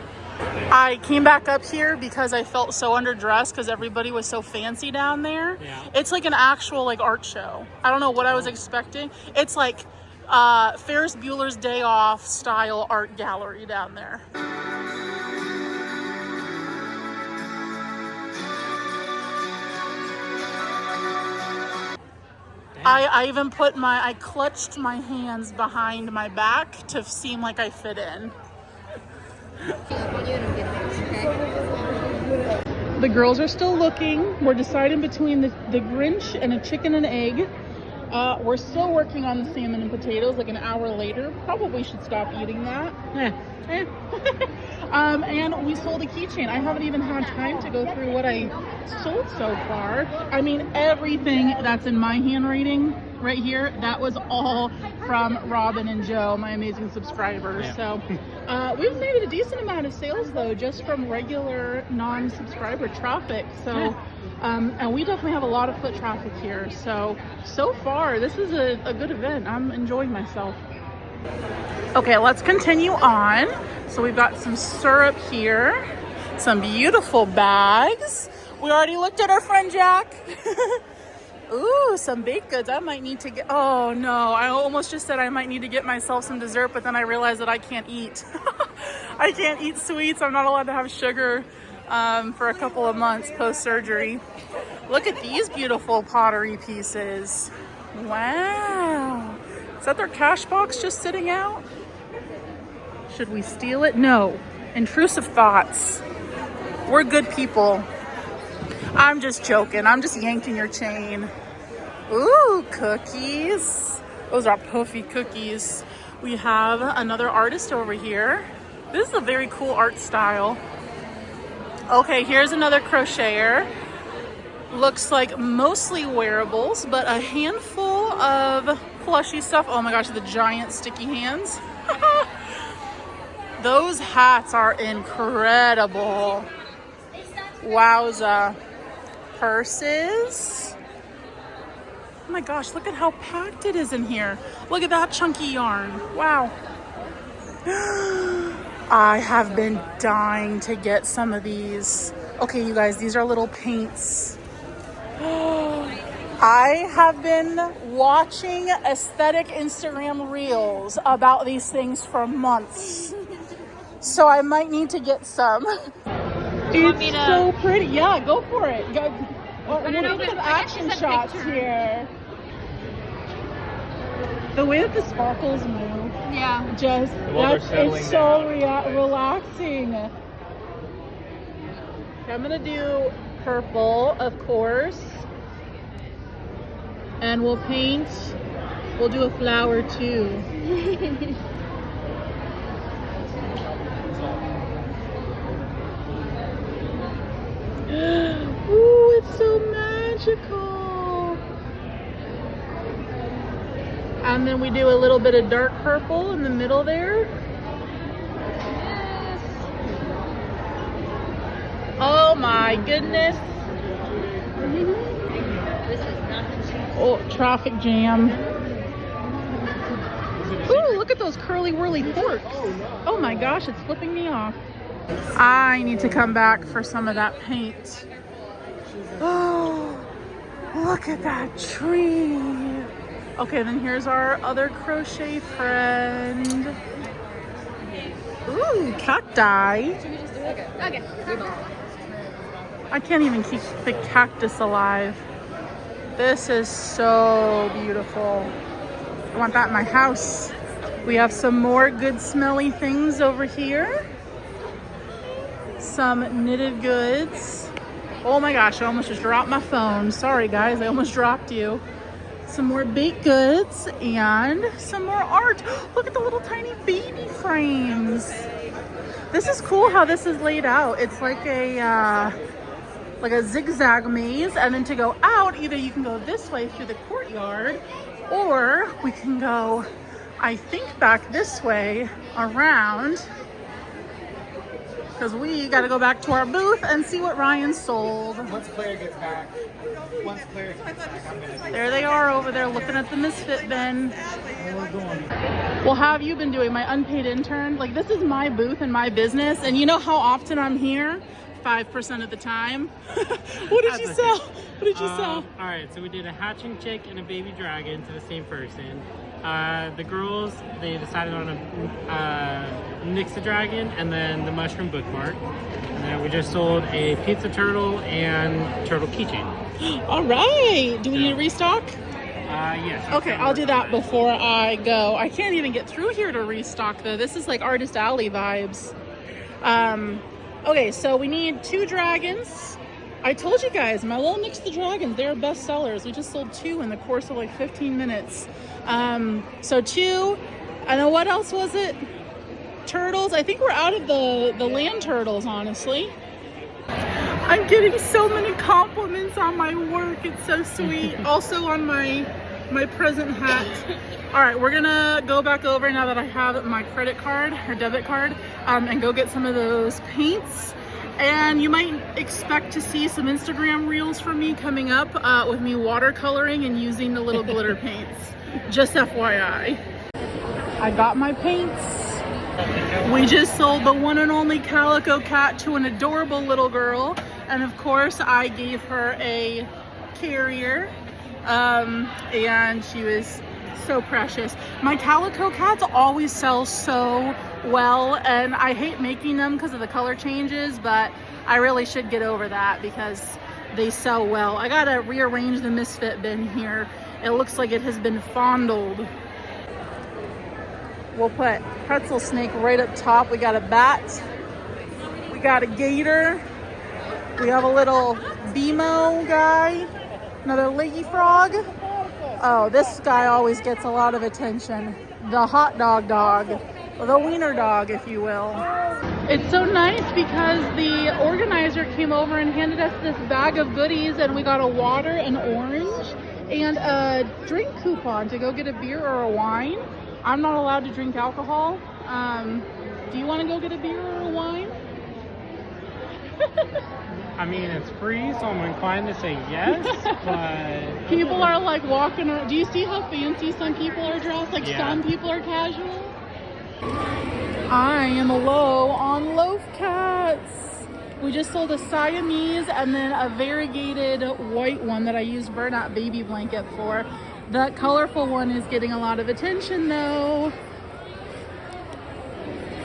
I came back up here because I felt so underdressed because everybody was so fancy down there. Yeah. It's like an actual like art show. I don't know what I was expecting. It's like Ferris Bueller's Day Off style art gallery down there. I even put I clutched my hands behind my back to seem like I fit in. The girls are still looking. We're deciding between the Grinch and a chicken and egg. We're still working on the salmon and potatoes like an hour later. Probably should stop eating that. And we sold a keychain. I haven't even had time to go through what I sold so far. I mean, everything that's in my handwriting right here, that was all from Robin and Joe, my amazing subscribers. Yeah. So we've made a decent amount of sales though, just from regular non-subscriber traffic. So and we definitely have a lot of foot traffic here. So far, this is a good event. I'm enjoying myself. Okay, let's continue on. So we've got some syrup here, some beautiful bags. We already looked at our friend Jack. Ooh, some baked goods. I might need to get, oh no, I almost just said I might need to get myself some dessert, but then I realized that I can't eat. I can't eat sweets. I'm not allowed to have sugar for a couple of months post-surgery. Look at these beautiful pottery pieces. Wow. Is that their cash box just sitting out? Should we steal it? No. Intrusive thoughts. We're good people. I'm just joking. I'm just yanking your chain. Ooh, cookies. Those are puffy cookies. We have another artist over here. This is a very cool art style. Okay, here's another crocheter. Looks like mostly wearables, but a handful of plushy stuff. Oh my gosh, the giant sticky hands. Those hats are incredible. Wowza. Purses. Oh my gosh, look at how packed it is in here. Look at that chunky yarn. Wow. I have been dying to get some of these. Okay, you guys, these are little paints. I have been watching aesthetic Instagram reels about these things for months. So I might need to get some. It's so pretty. Yeah, go for it. Go. We'll get some action shots here. The way that the sparkles move. Yeah. Just, it's so relaxing. Okay, I'm gonna do purple, of course. And we'll paint, we'll do a flower too. Ooh, it's so magical. And then we do a little bit of dark purple in the middle there. Oh my goodness. Oh, traffic jam. Ooh, look at those curly whirly forks. Oh my gosh, it's flipping me off. I need to come back for some of that paint. Oh, look at that tree. Okay, then here's our other crochet friend. Ooh, cacti. Okay. I can't even keep the cactus alive. This is so beautiful. I want that in my house. We have some more good smelly things over here. Some knitted goods. Oh my gosh, I almost just dropped my phone. Sorry guys, I almost dropped you. Some more baked goods and some more art. Look at the little tiny baby frames. This is cool how this is laid out. It's like a zigzag maze, and then to go out, either you can go this way through the courtyard, or we can go, I think, back this way around, because we got to go back to our booth and see what Ryan sold. Once Claire gets back, I'm gonna. There they are over there looking at the misfit bin. Well, how have you been doing, my unpaid intern? Like, this is my booth and my business, and you know how often I'm here? 5% of the time. What did you sell? What did you sell? All right, so we did a hatching chick and a baby dragon to the same person. The girls, they decided on a nix the dragon and then the mushroom bookmark. And then we just sold a pizza turtle and turtle keychain. All right. Do we need to restock? Yes. Okay, I'll do that before I go. I can't even get through here to restock though. This is like Artist Alley vibes. Okay, so we need 2 dragons. I told you guys, my little Nix the Dragons, they're best sellers. We just sold 2 in the course of like 15 minutes. So 2, and then what else was it? Turtles. I think we're out of the land turtles, honestly. I'm getting so many compliments on my work. It's so sweet. Also on my present hat. All right, we're gonna go back over now that I have my credit card or debit card and go get some of those paints. And you might expect to see some Instagram reels from me coming up with me watercoloring and using the little glitter paints. Just FYI. I got my paints. We just sold the one and only calico cat to an adorable little girl. And of course, I gave her a carrier. And she was so precious. My calico cats always sell so well, and I hate making them because of the color changes, but I really should get over that because they sell well. I gotta rearrange the misfit bin here. It looks like it has been fondled. We'll put pretzel snake right up top. We got a bat. We got a gator. We have a little BMO guy. Another leggy frog. Oh, this guy always gets a lot of attention. The hot dog, or the wiener dog, if you will. It's so nice because the organizer came over and handed us this bag of goodies, and we got a water, an orange, and a drink coupon to go get a beer or a wine. I'm not allowed to drink alcohol. Do you want to go get a beer or a wine? I mean, it's free, so I'm inclined to say yes, but... People are like walking around. Do you see how fancy some people are dressed? Like Yeah. some people are casual. I am low on loaf cats. We just sold a Siamese and then a variegated white one that I used burnout baby blanket for. That colorful one is getting a lot of attention though.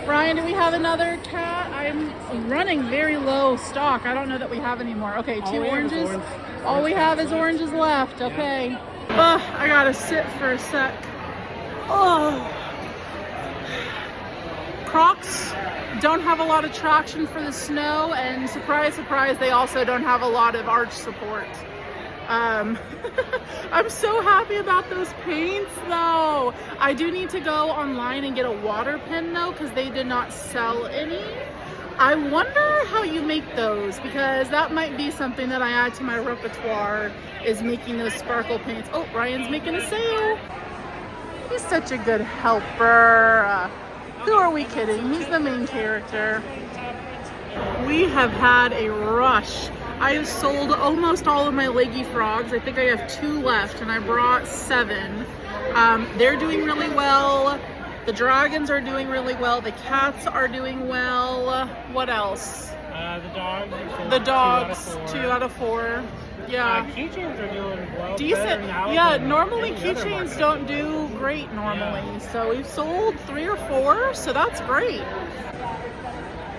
Ryan, do we have another cat? I'm running very low stock. I don't know that we have any more. Okay, All two we have is oranges. orange. All we have is oranges left. Okay. Ugh, I gotta sit for a sec. Oh. Crocs don't have a lot of traction for the snow, and surprise, surprise, they also don't have a lot of arch support. I'm so happy about those paints though. I do need to go online and get a water pen though, because they did not sell any. I wonder how you make those, because that might be something that I add to my repertoire, is making those sparkle paints. Oh, Ryan's making a sale. He's such a good helper. Who are we kidding? He's the main character. We have had a rush. I have sold almost all of my leggy frogs. I think I have 2 left, and I brought 7. They're doing really well. The dragons are doing really well. The cats are doing well. What else? The dogs. The dogs, 2 out of 4. Yeah. Keychains are doing well. Decent. Now Yeah, than normally any other keychains market. don't do great normally. Yeah. So we've sold 3 or 4, so that's great.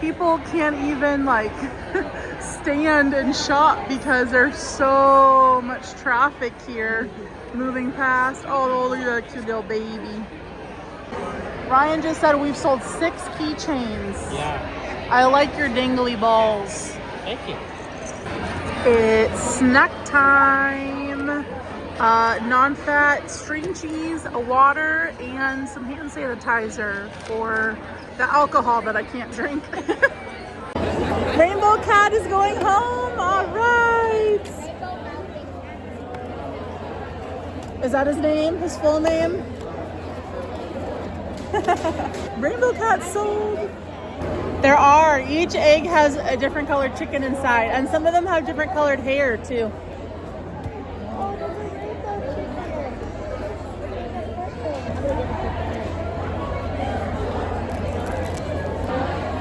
People can't even like stand and shop because there's so much traffic here moving past. Oh, look at that cute little baby. Ryan just said we've sold 6 keychains. Yeah. I like your dingly balls. Thank you. It's snack time. Non-fat string cheese, a water, and some hand sanitizer for the alcohol that I can't drink. Rainbow Cat is going home. All right. Is that his name? His full name? Rainbow Cat sold. There are. Each egg has a different colored chicken inside, and some of them have different colored hair too.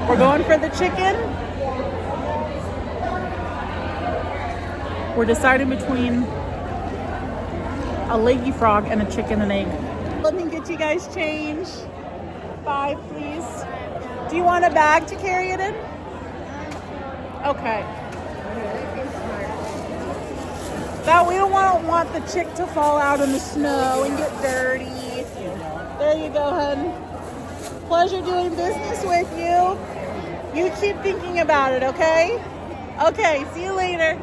We're going for the chicken. We're deciding between a leggy frog and a chicken and egg. Let me get you guys change. 5, please. Do you want a bag to carry it in? Okay. That we don't want the chick to fall out in the snow and get dirty. There you go, hun. Pleasure doing business with you. You keep thinking about it, okay? Okay, see you later.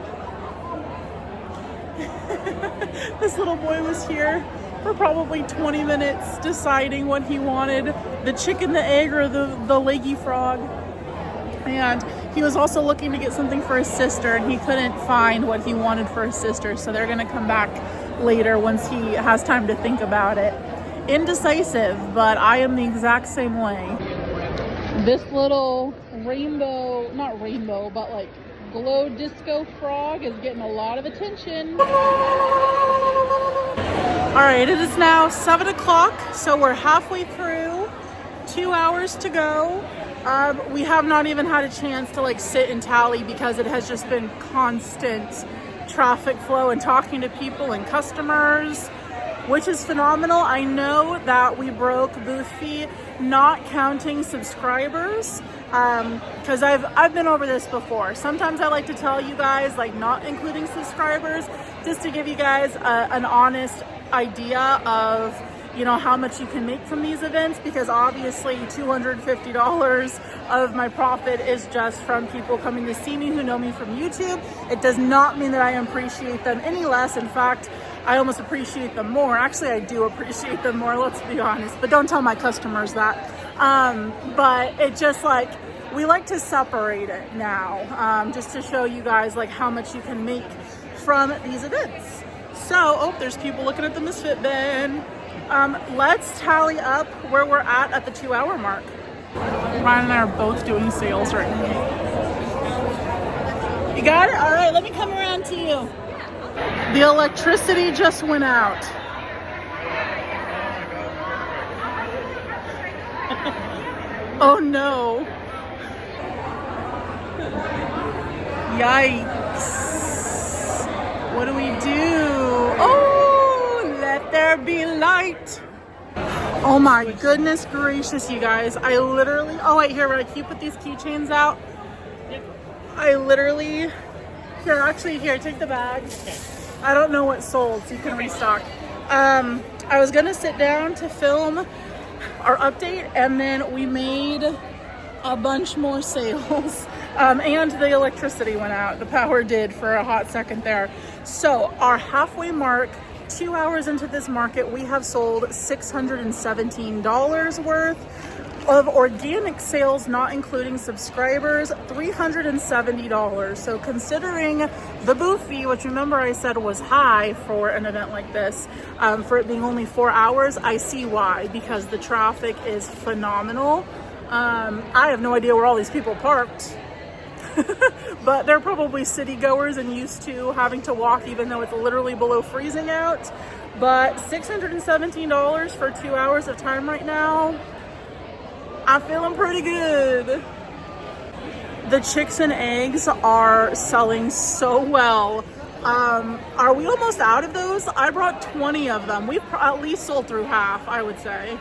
This little boy was here for probably 20 minutes deciding what he wanted, the chicken, the egg, or the leggy frog. And he was also looking to get something for his sister, and he couldn't find what he wanted for his sister, so they're gonna come back later once he has time to think about it. Indecisive, but I am the exact same way. This little rainbow, not rainbow, but like glow disco frog is getting a lot of attention. All right, it is now 7 o'clock, so we're halfway through, 2 hours to go. We have not even had a chance to like sit and tally because it has just been constant traffic flow and talking to people and customers, which is phenomenal. I know that we broke booth fee, not counting subscribers, because I've been over this before. Sometimes I like to tell you guys, like, not including subscribers, just to give you guys an honest idea of, you know, how much you can make from these events, because obviously $250 of my profit is just from people coming to see me who know me from YouTube. It does not mean that I appreciate them any less. In fact, I almost appreciate them more. Actually, I do appreciate them more, let's be honest, but don't tell my customers that. But it just like, we like to separate it now, just to show you guys like how much you can make from these events. So, oh, there's people looking at the Misfit bin. Let's tally up where we're at the 2 hour mark. Ryan and I are both doing sales right now. You got it? All right, let me come around to you. The electricity just went out. Oh no. Yikes. What do we do? Oh, let there be light. Oh my goodness gracious, you guys. I literally, oh wait, here, can you put these keychains out? I literally, here, actually, here, take the bag. I don't know what sold, so you can restock. I was gonna sit down to film our update, and then we made a bunch more sales. And the electricity went out. The power did for a hot second there. So our halfway mark, 2 hours into this market, we have sold $617 worth of organic sales, not including subscribers, $370. So considering the booth fee, which remember I said was high for an event like this, for it being only 4 hours, I see why, because the traffic is phenomenal. I have no idea where all these people parked. But they're probably city goers and used to having to walk even though it's literally below freezing out. But $617 for 2 hours of time right now, I'm feeling pretty good. The chicks and eggs are selling so well. Are we almost out of those? I brought 20 of them. We've at least sold through half, I would say.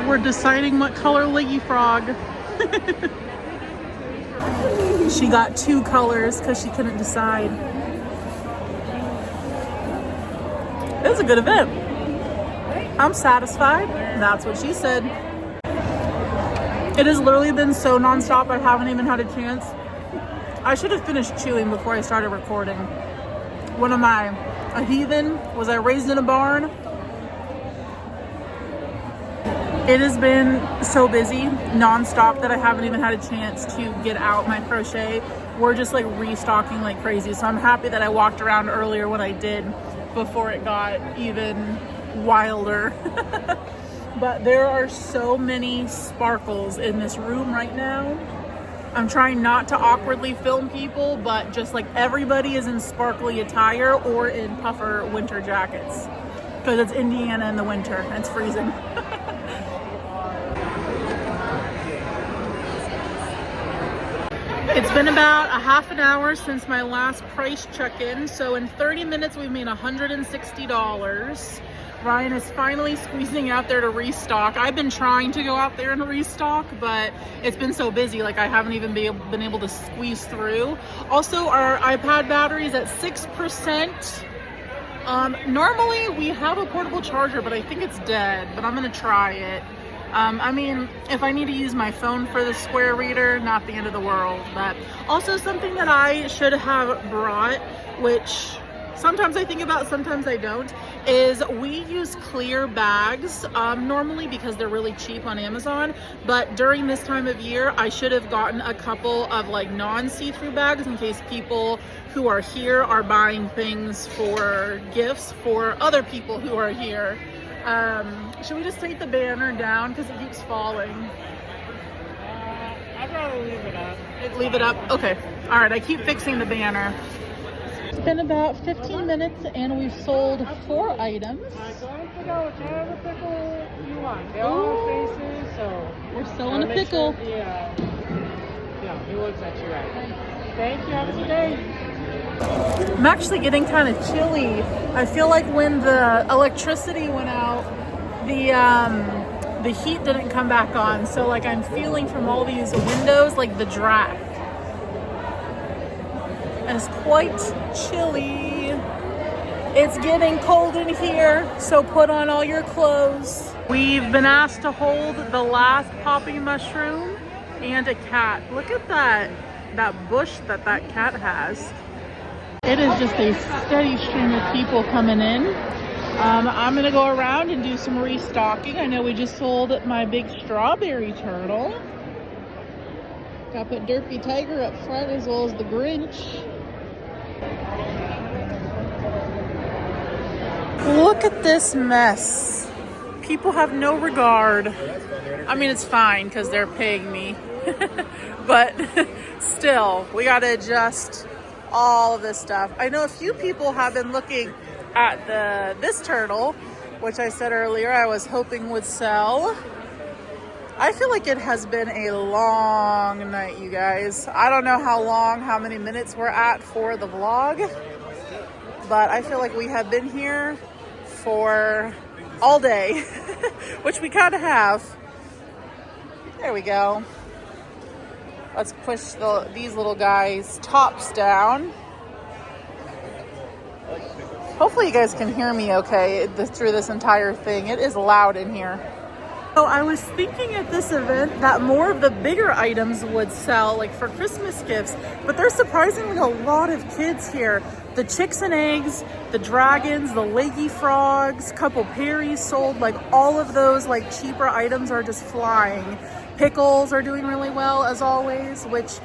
We're deciding what color Liggy Frog. She got 2 colors because she couldn't decide. It was a good event. I'm satisfied. That's what she said. It has literally been so nonstop, I haven't even had a chance. I should have finished chewing before I started recording. What am I, a heathen? Was I raised in a barn? It has been so busy, nonstop, that I haven't even had a chance to get out my crochet. We're just like restocking like crazy. So I'm happy that I walked around earlier when I did before it got even wilder. But there are so many sparkles in this room right now. I'm trying not to awkwardly film people, but just like everybody is in sparkly attire or in puffer winter jackets. Because it's Indiana in the winter and it's freezing. It's been about a half an hour since my last price check-in, so in 30 minutes we've made $160. Ryan is finally squeezing out there to restock. I've been trying to go out there and restock, but it's been so busy, like I haven't even been able to squeeze through. Also, our iPad battery's at 6%. Normally we have a portable charger, but I think it's dead, but I'm gonna try it. I mean, if I need to use my phone for the square reader, not the end of the world. But also something that I should have brought, which sometimes I think about, sometimes I don't, is we use clear bags normally because they're really cheap on Amazon. But during this time of year, I should have gotten a couple of like non-see-through bags in case people who are here are buying things for gifts for other people who are here. Should we just take the banner down because it keeps falling? I'd rather leave it up. Leave it up? Okay. All right, I keep fixing the banner. It's been about 15 minutes and we've sold 4 items. Go ahead and pick out whichever pickle you want. They all have faces, so we're selling a pickle. Sure, yeah, he looks at you right. Thank you. Have a good day. I'm actually getting kind of chilly. I feel like when the electricity went out, the heat didn't come back on. So like I'm feeling from all these windows like the draft. And it's quite chilly. It's getting cold in here, so put on all your clothes. We've been asked to hold the last poppy mushroom and a cat. Look at that bush that cat has. It is just a steady stream of people coming in. I'm gonna go around and do some restocking. I know we just sold my big strawberry turtle. Got to put Derpy Tiger up front as well as the Grinch. Look at this mess. People have no regard. I mean, it's fine because they're paying me. But still, we got to adjust all of this stuff. I know a few people have been looking at this turtle, which I said earlier I was hoping would sell. I feel like it has been a long night, you guys. I don't know how many minutes we're at for the vlog, but I feel like we have been here for all day, which we kind of have. There we go. Let's push these little guys' tops down. Hopefully you guys can hear me okay through this entire thing. It is loud in here. So I was thinking at this event that more of the bigger items would sell, like for Christmas gifts, but there's surprisingly a lot of kids here. The chicks and eggs, the dragons, the leggy frogs, couple Perrys sold, like all of those like cheaper items are just flying. Pickles are doing really well as always, which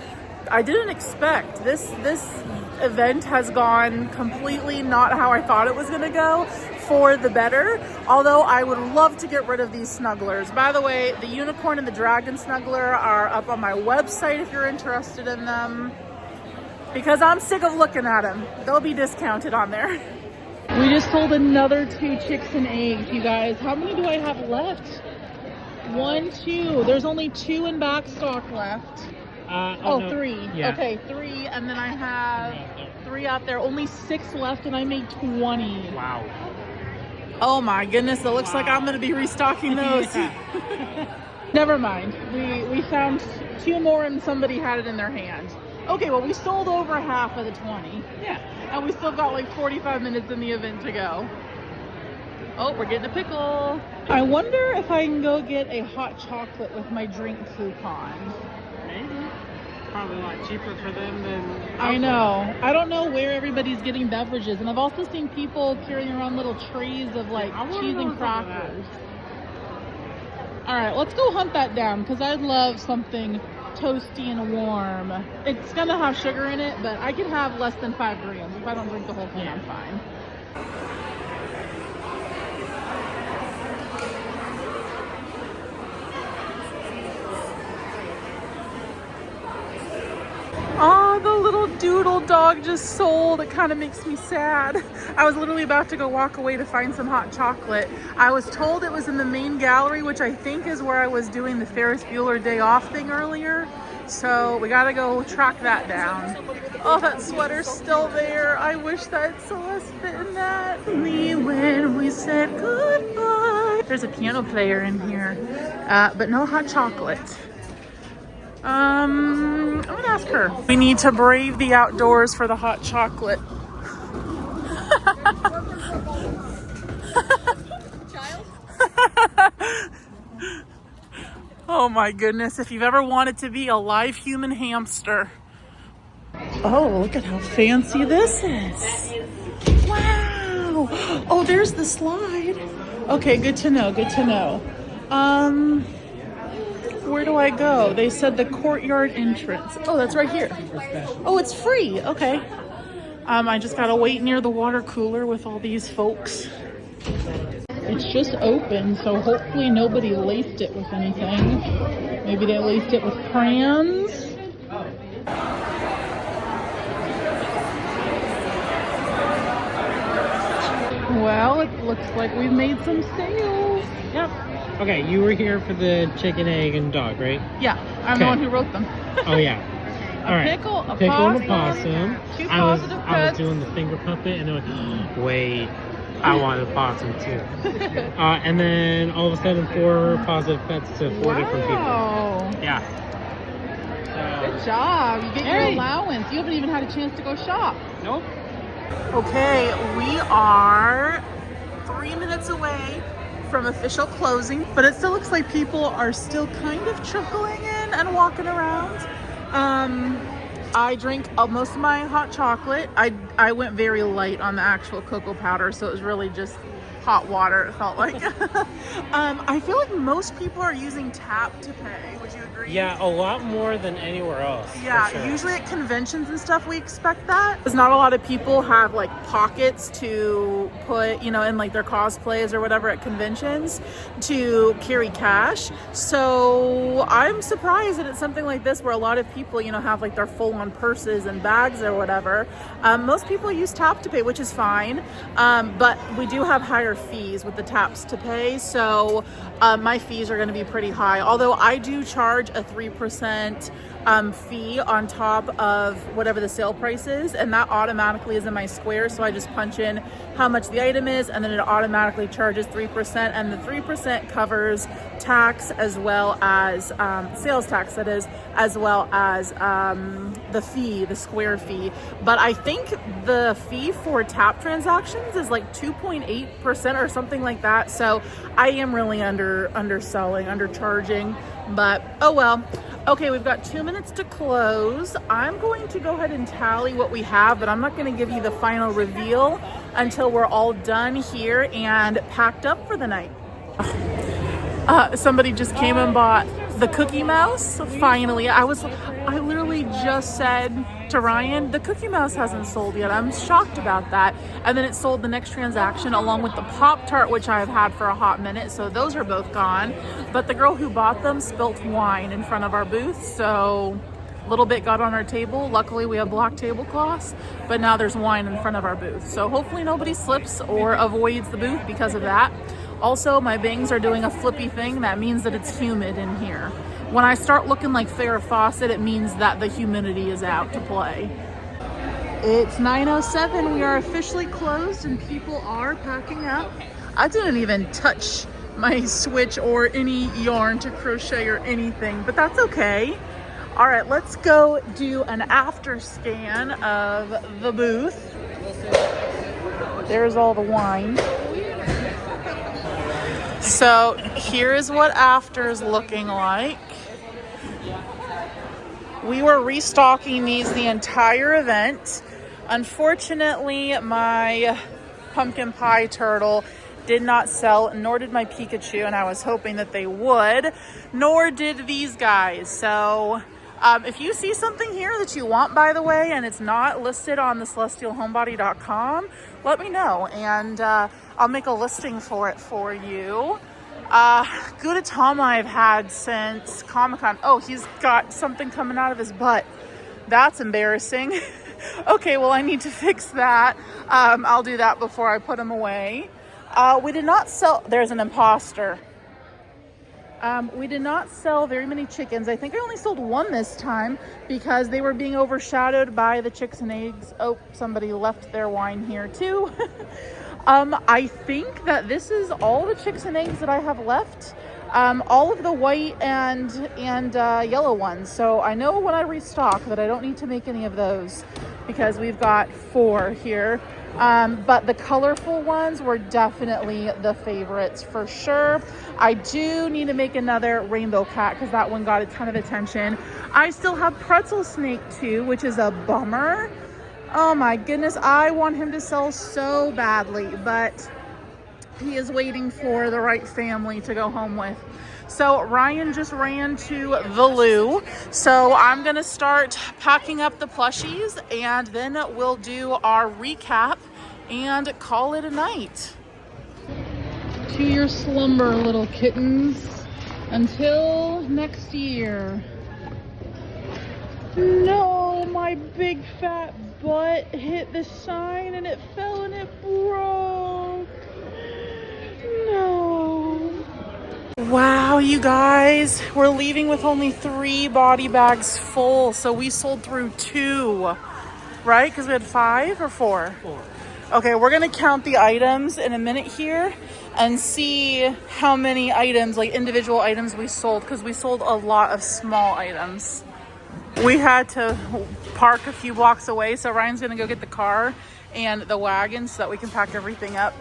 I didn't expect. This event has gone completely not how I thought it was gonna go, for the better. Although I would love to get rid of these snugglers. By the way, the unicorn and the dragon snuggler are up on my website if you're interested in them, because I'm sick of looking at them. They'll be discounted on there. We just sold another 2 chicks and eggs, you guys. How many do I have left? 1, 2. There's only 2 in back stock left. No. 3. Yeah. Okay, 3, and then I have 3 out there. Only 6 left, and I made 20. Wow. Oh my goodness, it looks like I'm gonna be restocking those. Never mind. We found 2 more and somebody had it in their hand. Okay, well we sold over half of the 20. Yeah. And we still got like 45 minutes in the event to go. Oh, we're getting a pickle. I wonder if I can go get a hot chocolate with my drink coupon. Maybe. Probably a lot cheaper for them than... I know. I don't know where everybody's getting beverages. And I've also seen people carrying around little trays of like cheese and crackers. All right, let's go hunt that down because I'd love something toasty and warm. It's gonna have sugar in it, but I can have less than 5 grams. If I don't drink the whole thing, I'm fine. Oh, the little doodle dog just sold. It kind of makes me sad. I was literally about to go walk away to find some hot chocolate. I was told it was in the main gallery, which I think is where I was doing the Ferris Bueller Day Off thing earlier. So we gotta go track that down. Oh, that sweater's still there. I wish that Celeste fit in that. Me when we said goodbye. There's a piano player in here, but no hot chocolate. I'm gonna ask her. We need to brave the outdoors for the hot chocolate. Oh my goodness, if you've ever wanted to be a live human hamster. Oh, look at how fancy this is. Wow. Oh, there's the slide. Okay, good to know, good to know. Where do I go? They said the courtyard entrance. Oh, that's right here. Oh, it's free. Okay. I just gotta wait near the water cooler with all these folks. It's just open, so hopefully nobody laced it with anything. Maybe they laced it with crayons. Well, it looks like we've made some sales. Yep. Okay, you were here for the chicken, egg, and dog, right? Yeah, I'm the one who wrote them. Oh, yeah. All right. Pickle, a and a possum, possum. 2 I was positive pets. doing the finger puppet, and they went, wait, I want a possum too. And then all of a sudden, 4 positive pets to 4 different people. Yeah. Good job. You get your allowance. You haven't even had a chance to go shop. Nope. Okay, we are 3 minutes away from official closing, but it still looks like people are still kind of trickling in and walking around. I drank most of my hot chocolate. I went very light on the actual cocoa powder, so it was really just hot water, it felt like. I feel like most people are using tap to pay. Would you agree? Yeah, a lot more than anywhere else. Yeah, for sure. usually at conventions and stuff we expect that. Because not a lot of people have like pockets to put, you know, in like their cosplays or whatever at conventions to carry cash. So I'm surprised that it's something like this where a lot of people, you know, have like their full-on purses and bags or whatever. Most people use tap to pay, which is fine. But we do have higher fees with the taps to pay. So my fees are going to be pretty high. Although I do charge a 3% fee on top of whatever the sale price is, and that automatically is in my square. So I just punch in how much the item is, and then it automatically charges 3%, and the 3% covers tax as well as sales tax, that is, as well as the fee, the square fee. But I think the fee for tap transactions is like 2.8% or something like that. So I am really underselling, undercharging, but oh well. Okay, we've got 2 minutes to close. I'm going to go ahead and tally what we have, but I'm not going to give you the final reveal until we're all done here and packed up for the night. Somebody just came and bought the Cookie Mouse. Finally, I literally just said to Ryan, the Cookie Mouse hasn't sold yet. I'm shocked about that. And then it sold the next transaction along with the Pop-Tart, which I've had for a hot minute. So those are both gone. But the girl who bought them spilt wine in front of our booth. So a little bit got on our table. Luckily we have black tablecloths, but now there's wine in front of our booth. So hopefully nobody slips or avoids the booth because of that. Also, my bangs are doing a flippy thing. That means that it's humid in here. When I start looking like Farrah Fawcett, it means that the humidity is out to play. It's 9:07. We are officially closed and people are packing up. I didn't even touch my switch or any yarn to crochet or anything, but that's okay. All right, let's go do an after scan of the booth. There's all the wine. So here is what after is looking like. We were restocking these the entire event. Unfortunately, my pumpkin pie turtle did not sell, nor did my Pikachu, and I was hoping that they would, nor did these guys. So if you see something here that you want, by the way, and it's not listed on the celestialhomebody.com, let me know, and I'll make a listing for it for you. Gudetama I've had since Comic-Con. Oh, he's got something coming out of his butt. That's embarrassing. Okay, well, I need to fix that. I'll do that before I put him away. We did not sell... There's an imposter. We did not sell very many chickens. I think I only sold one this time because they were being overshadowed by the chicks and eggs. Oh, somebody left their wine here too. I think that this is all the chicks and eggs that I have left. All of the white and yellow ones. So I know when I restock that I don't need to make any of those because we've got 4 here. But the colorful ones were definitely the favorites for sure. I do need to make another rainbow cat because that one got a ton of attention. I still have pretzel snake too, which is a bummer. Oh my goodness, I want him to sell so badly, but he is waiting for the right family to go home with. So Ryan just ran to the loo. So I'm gonna start packing up the plushies and then we'll do our recap and call it a night. To your slumber, little kittens. Until next year. No, my big fat butt hit the sign and it fell and it broke. No. Wow, you guys, we're leaving with only 3 body bags full. So we sold through 2, right? Because we had 5 or 4? 4. Okay, we're gonna count the items in a minute here and see how many items, like individual items we sold, because we sold a lot of small items. We had to park a few blocks away, so Ryan's gonna go get the car and the wagon so that we can pack everything up.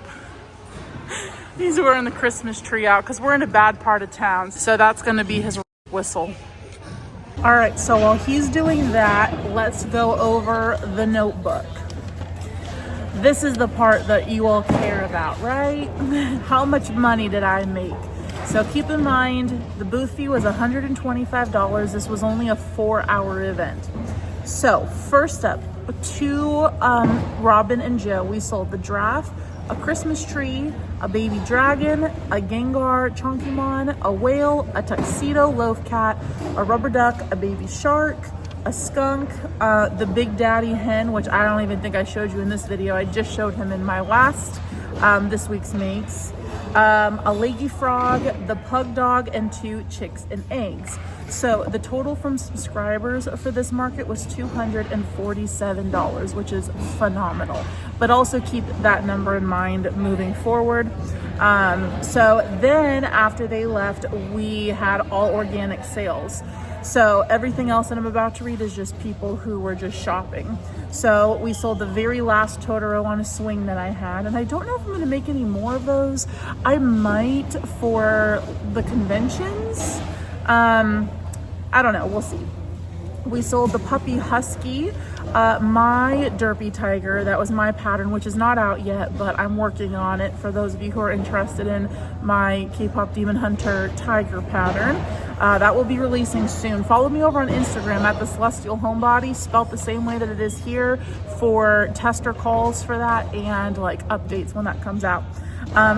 He's wearing the Christmas tree out because we're in a bad part of town, so that's gonna be his whistle. All right, so while he's doing that, let's go over the notebook. this is the part that you all care about, right? How much money did I make? So keep in mind, the booth fee was $125. This was only a 4-hour event. So first up, to Robin and Joe, we sold the giraffe, a Christmas tree, a baby dragon, a Gengar Chonkimon, a whale, a tuxedo loaf cat, a rubber duck, a baby shark, a skunk, the Big Daddy hen, which I don't even think I showed you in this video. I just showed him in my last, this week's makes. A leggy frog, the pug dog, and 2 chicks and eggs. So the total from subscribers for this market was $247, which is phenomenal. But also keep that number in mind moving forward. So then after they left, we had all organic sales. So everything else that I'm about to read is just people who were just shopping. So we sold the very last Totoro on a swing that I had, and I don't know if I'm gonna make any more of those. I might for the conventions. I don't know, we'll see. We sold the puppy husky, my derpy tiger. That was my pattern, which is not out yet, but I'm working on it for those of you who are interested in my K-pop Demon Hunter tiger pattern. That will be releasing soon. Follow me over on Instagram at the Celestial Homebody, spelled the same way that it is here, for tester calls for that and like updates when that comes out.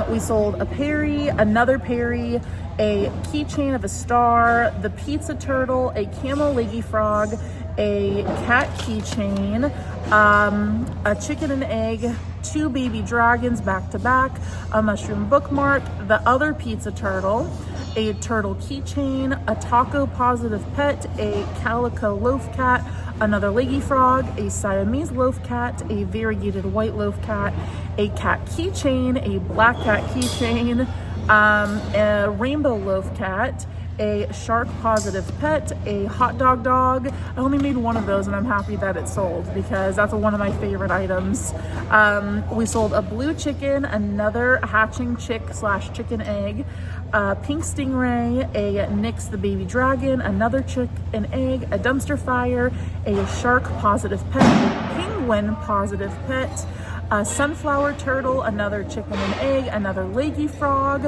We sold a Perry, another Perry, a keychain of a star, the pizza turtle, a camo leggy frog, a cat keychain, a chicken and egg, 2 baby dragons back to back, a mushroom bookmark, the other pizza turtle, a turtle keychain, a taco positive pet, a calico loaf cat, another leggy frog, a Siamese loaf cat, a variegated white loaf cat, a cat keychain, a black cat keychain, a rainbow loaf cat, a shark positive pet, a hot dog dog. I only made one of those and I'm happy that it sold because that's one of my favorite items. We sold a blue chicken, another hatching chick / chicken egg, a pink stingray, a Nyx the baby dragon, another chick and egg, a dumpster fire, a shark positive pet, a penguin positive pet, a sunflower turtle, another chicken and egg, another leggy frog,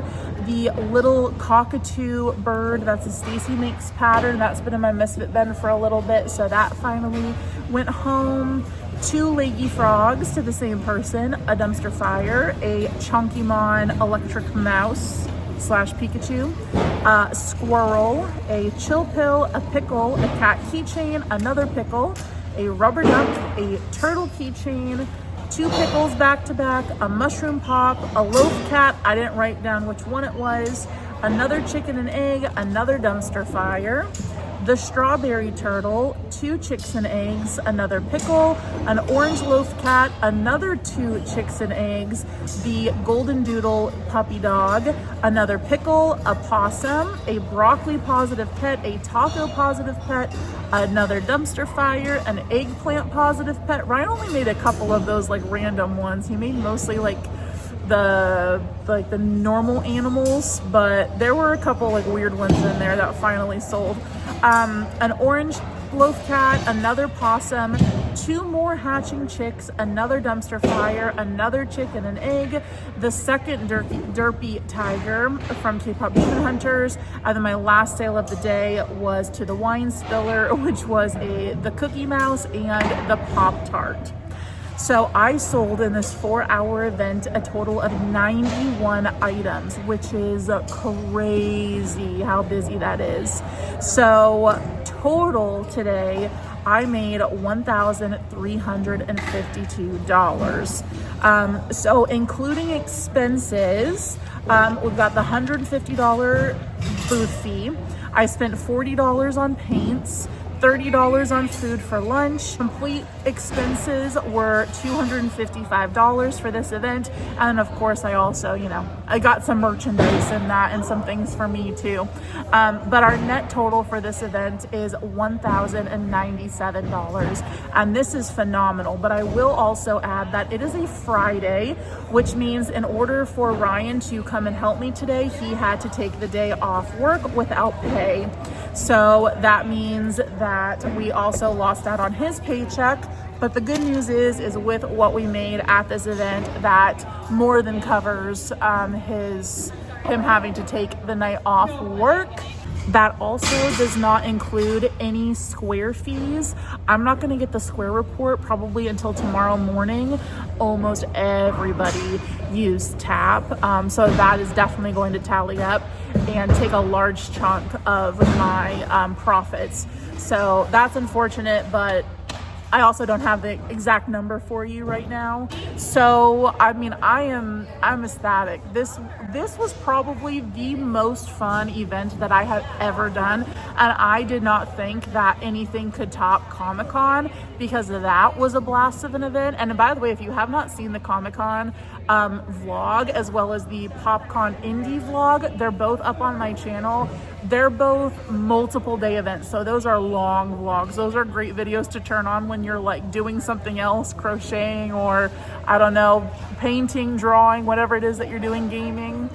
the little cockatoo bird, that's a Stacy Makes pattern. That's been in my Misfit bin for a little bit, so that finally went home. 2 leggy frogs to the same person, a dumpster fire, a Chonkimon electric mouse / Pikachu, a squirrel, a chill pill, a pickle, a cat keychain, another pickle, a rubber duck, a turtle keychain, 2 pickles back to back, a mushroom pop, a loaf cat, I didn't write down which one it was, another chicken and egg, another dumpster fire, the strawberry turtle, 2 chicks and eggs, another pickle, an orange loaf cat, another 2 chicks and eggs, the golden doodle puppy dog, another pickle, a possum, a broccoli positive pet, a taco positive pet, another dumpster fire, an eggplant positive pet. Ryan only made a couple of those like random ones. He made mostly like the normal animals, but there were a couple like weird ones in there that finally sold. An orange loaf cat, another possum, 2 more hatching chicks, another dumpster fire, another chicken and egg, the second derpy tiger from K-pop Demon Hunters, and then my last sale of the day was to the wine spiller, which was the Cookie Mouse and the Pop-Tart. So I sold in this 4-hour event a total of 91 items, which is crazy how busy that is. So total today, I made $1,352. So including expenses, we've got the $150 booth fee. I spent $40 on paints, $30 on food for lunch. Complete expenses were $255 for this event. And of course, I also, I got some merchandise in that and some things for me too. But our net total for this event is $1,097. And this is phenomenal. But I will also add that it is a Friday, which means in order for Ryan to come and help me today, he had to take the day off work without pay. So that means that we also lost out on his paycheck But the good news is with what we made at this event, that more than covers him having to take the night off work. That also does not include any square fees. I'm not gonna get the square report probably until tomorrow morning. Almost everybody used tap. So that is definitely going to tally up and take a large chunk of my profits. So that's unfortunate, but I also don't have the exact number for you right now. So, I mean, I'm ecstatic. This was probably the most fun event that I have ever done. And I did not think that anything could top Comic-Con, because that was a blast of an event. And by the way, if you have not seen the Comic-Con vlog, as well as the PopCon Indie vlog, they're both up on my channel. They're both multiple day events, so those are long vlogs. Those are great videos to turn on when you're like doing something else, crocheting, or I don't know, painting, drawing, whatever it is that you're doing, gaming.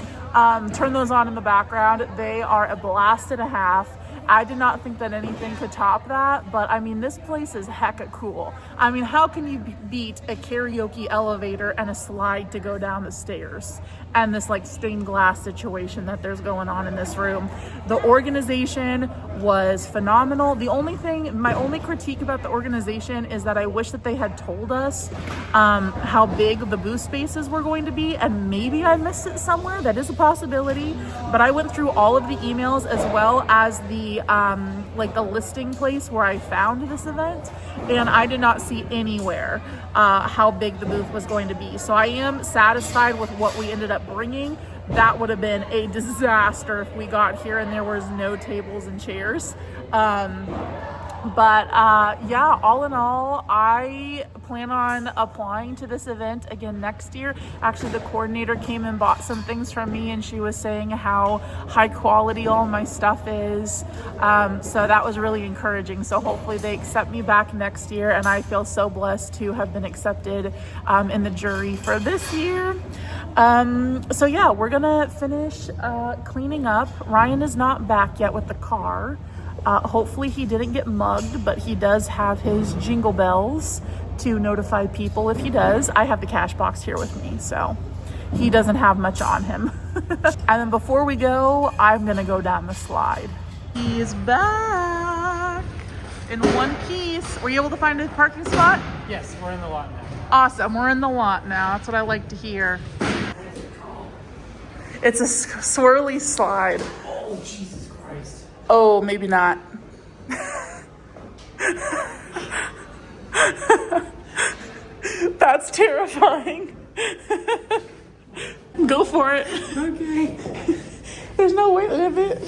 Turn those on in the background. They are a blast and a half. I did not think that anything could top that, but I mean, this place is hecka cool. I mean, how can you beat a karaoke elevator and a slide to go down the stairs, and this like stained glass situation that there's going on in this room? The organization was phenomenal. My only critique about the organization is that I wish that they had told us how big the booth spaces were going to be, and maybe I missed it somewhere. That is a possibility, but I went through all of the emails as well as the listing place where I found this event, and I did not see anywhere how big the booth was going to be. So I am satisfied with what we ended up bringing. That would have been a disaster if we got here and there was no tables and chairs. Yeah, all in all, I plan on applying to this event again next year. Actually, the coordinator came and bought some things from me, and she was saying how high quality all my stuff is. So that was really encouraging. So hopefully they accept me back next year, and I feel so blessed to have been accepted in the jury for this year. So yeah, we're gonna finish cleaning up. Ryan is not back yet with the car. Hopefully he didn't get mugged, but he does have his jingle bells to notify people if he does. I have the cash box here with me, so he doesn't have much on him. And then before we go, I'm gonna go down the slide. He's back in one piece. Were you able to find a parking spot? Yes, we're in the lot now. Awesome, we're in the lot now. That's what I like to hear. It's a swirly slide. Oh, Jesus Christ. Oh, maybe not. That's terrifying. Go for it. Okay. There's no weight limit.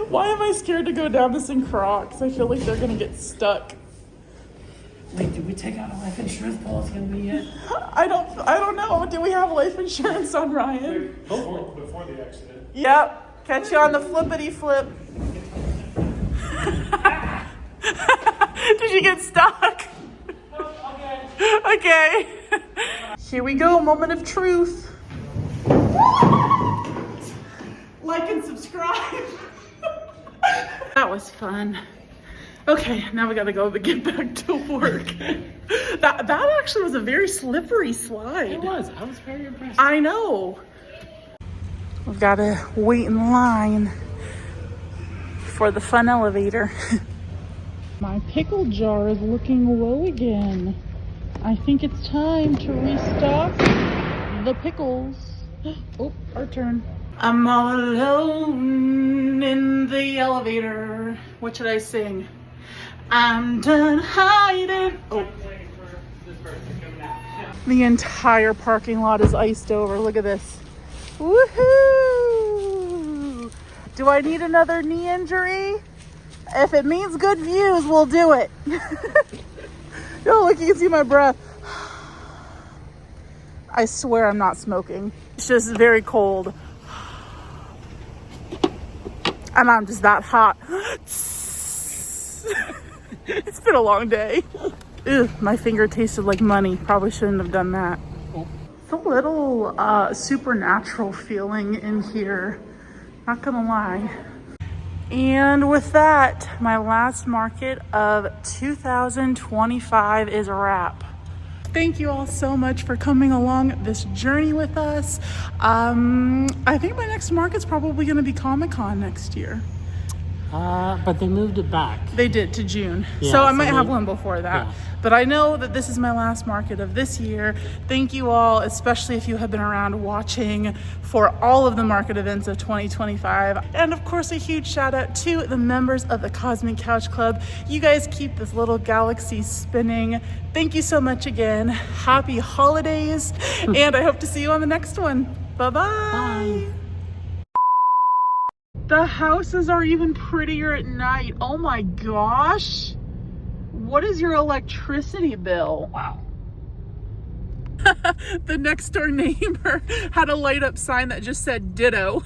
Why am I scared to go down this in Crocs? I feel like they're gonna get stuck. Wait, did we take out a life insurance policy on me yet? I don't know. Do we have life insurance on Ryan? Before the accident. Yep. Catch you on the flippity flip. Did you get stuck? Okay. Here we go. Moment of truth. Like and subscribe. That was fun. Okay, now we gotta go get back to work. That actually was a very slippery slide. It was. I was very impressed. I know. We've gotta wait in line for the fun elevator. My pickle jar is looking low again. I think it's time to restock the pickles. Oh, our turn. I'm all alone in the elevator. What should I sing? I'm done hiding. Oh. The entire parking lot is iced over. Look at this. Woohoo! Do I need another knee injury? If it means good views, we'll do it. Oh, look, you can see my breath. I swear I'm not smoking. It's just very cold. And I'm just that hot. It's been a long day. Ew, my finger tasted like money. Probably shouldn't have done that. It's a little supernatural feeling in here. Not gonna lie. And with that, my last market of 2025 is a wrap. Thank you all so much for coming along this journey with us. I think my next market's probably going to be Comic-Con next year. But they moved it back. They did to June. Yeah, so I so might have they- one before that. yeah. But I know that this is my last market of this year. Thank you all, especially if you have been around watching for all of the market events of 2025. And of course, a huge shout out to the members of the Cosmic Couch Club. You guys keep this little galaxy spinning. Thank you so much again. Happy holidays. And I hope to see you on the next one. Bye-bye. Bye. The houses are even prettier at night. Oh my gosh. What is your electricity bill? Wow. The next door neighbor had a light up sign that just said ditto.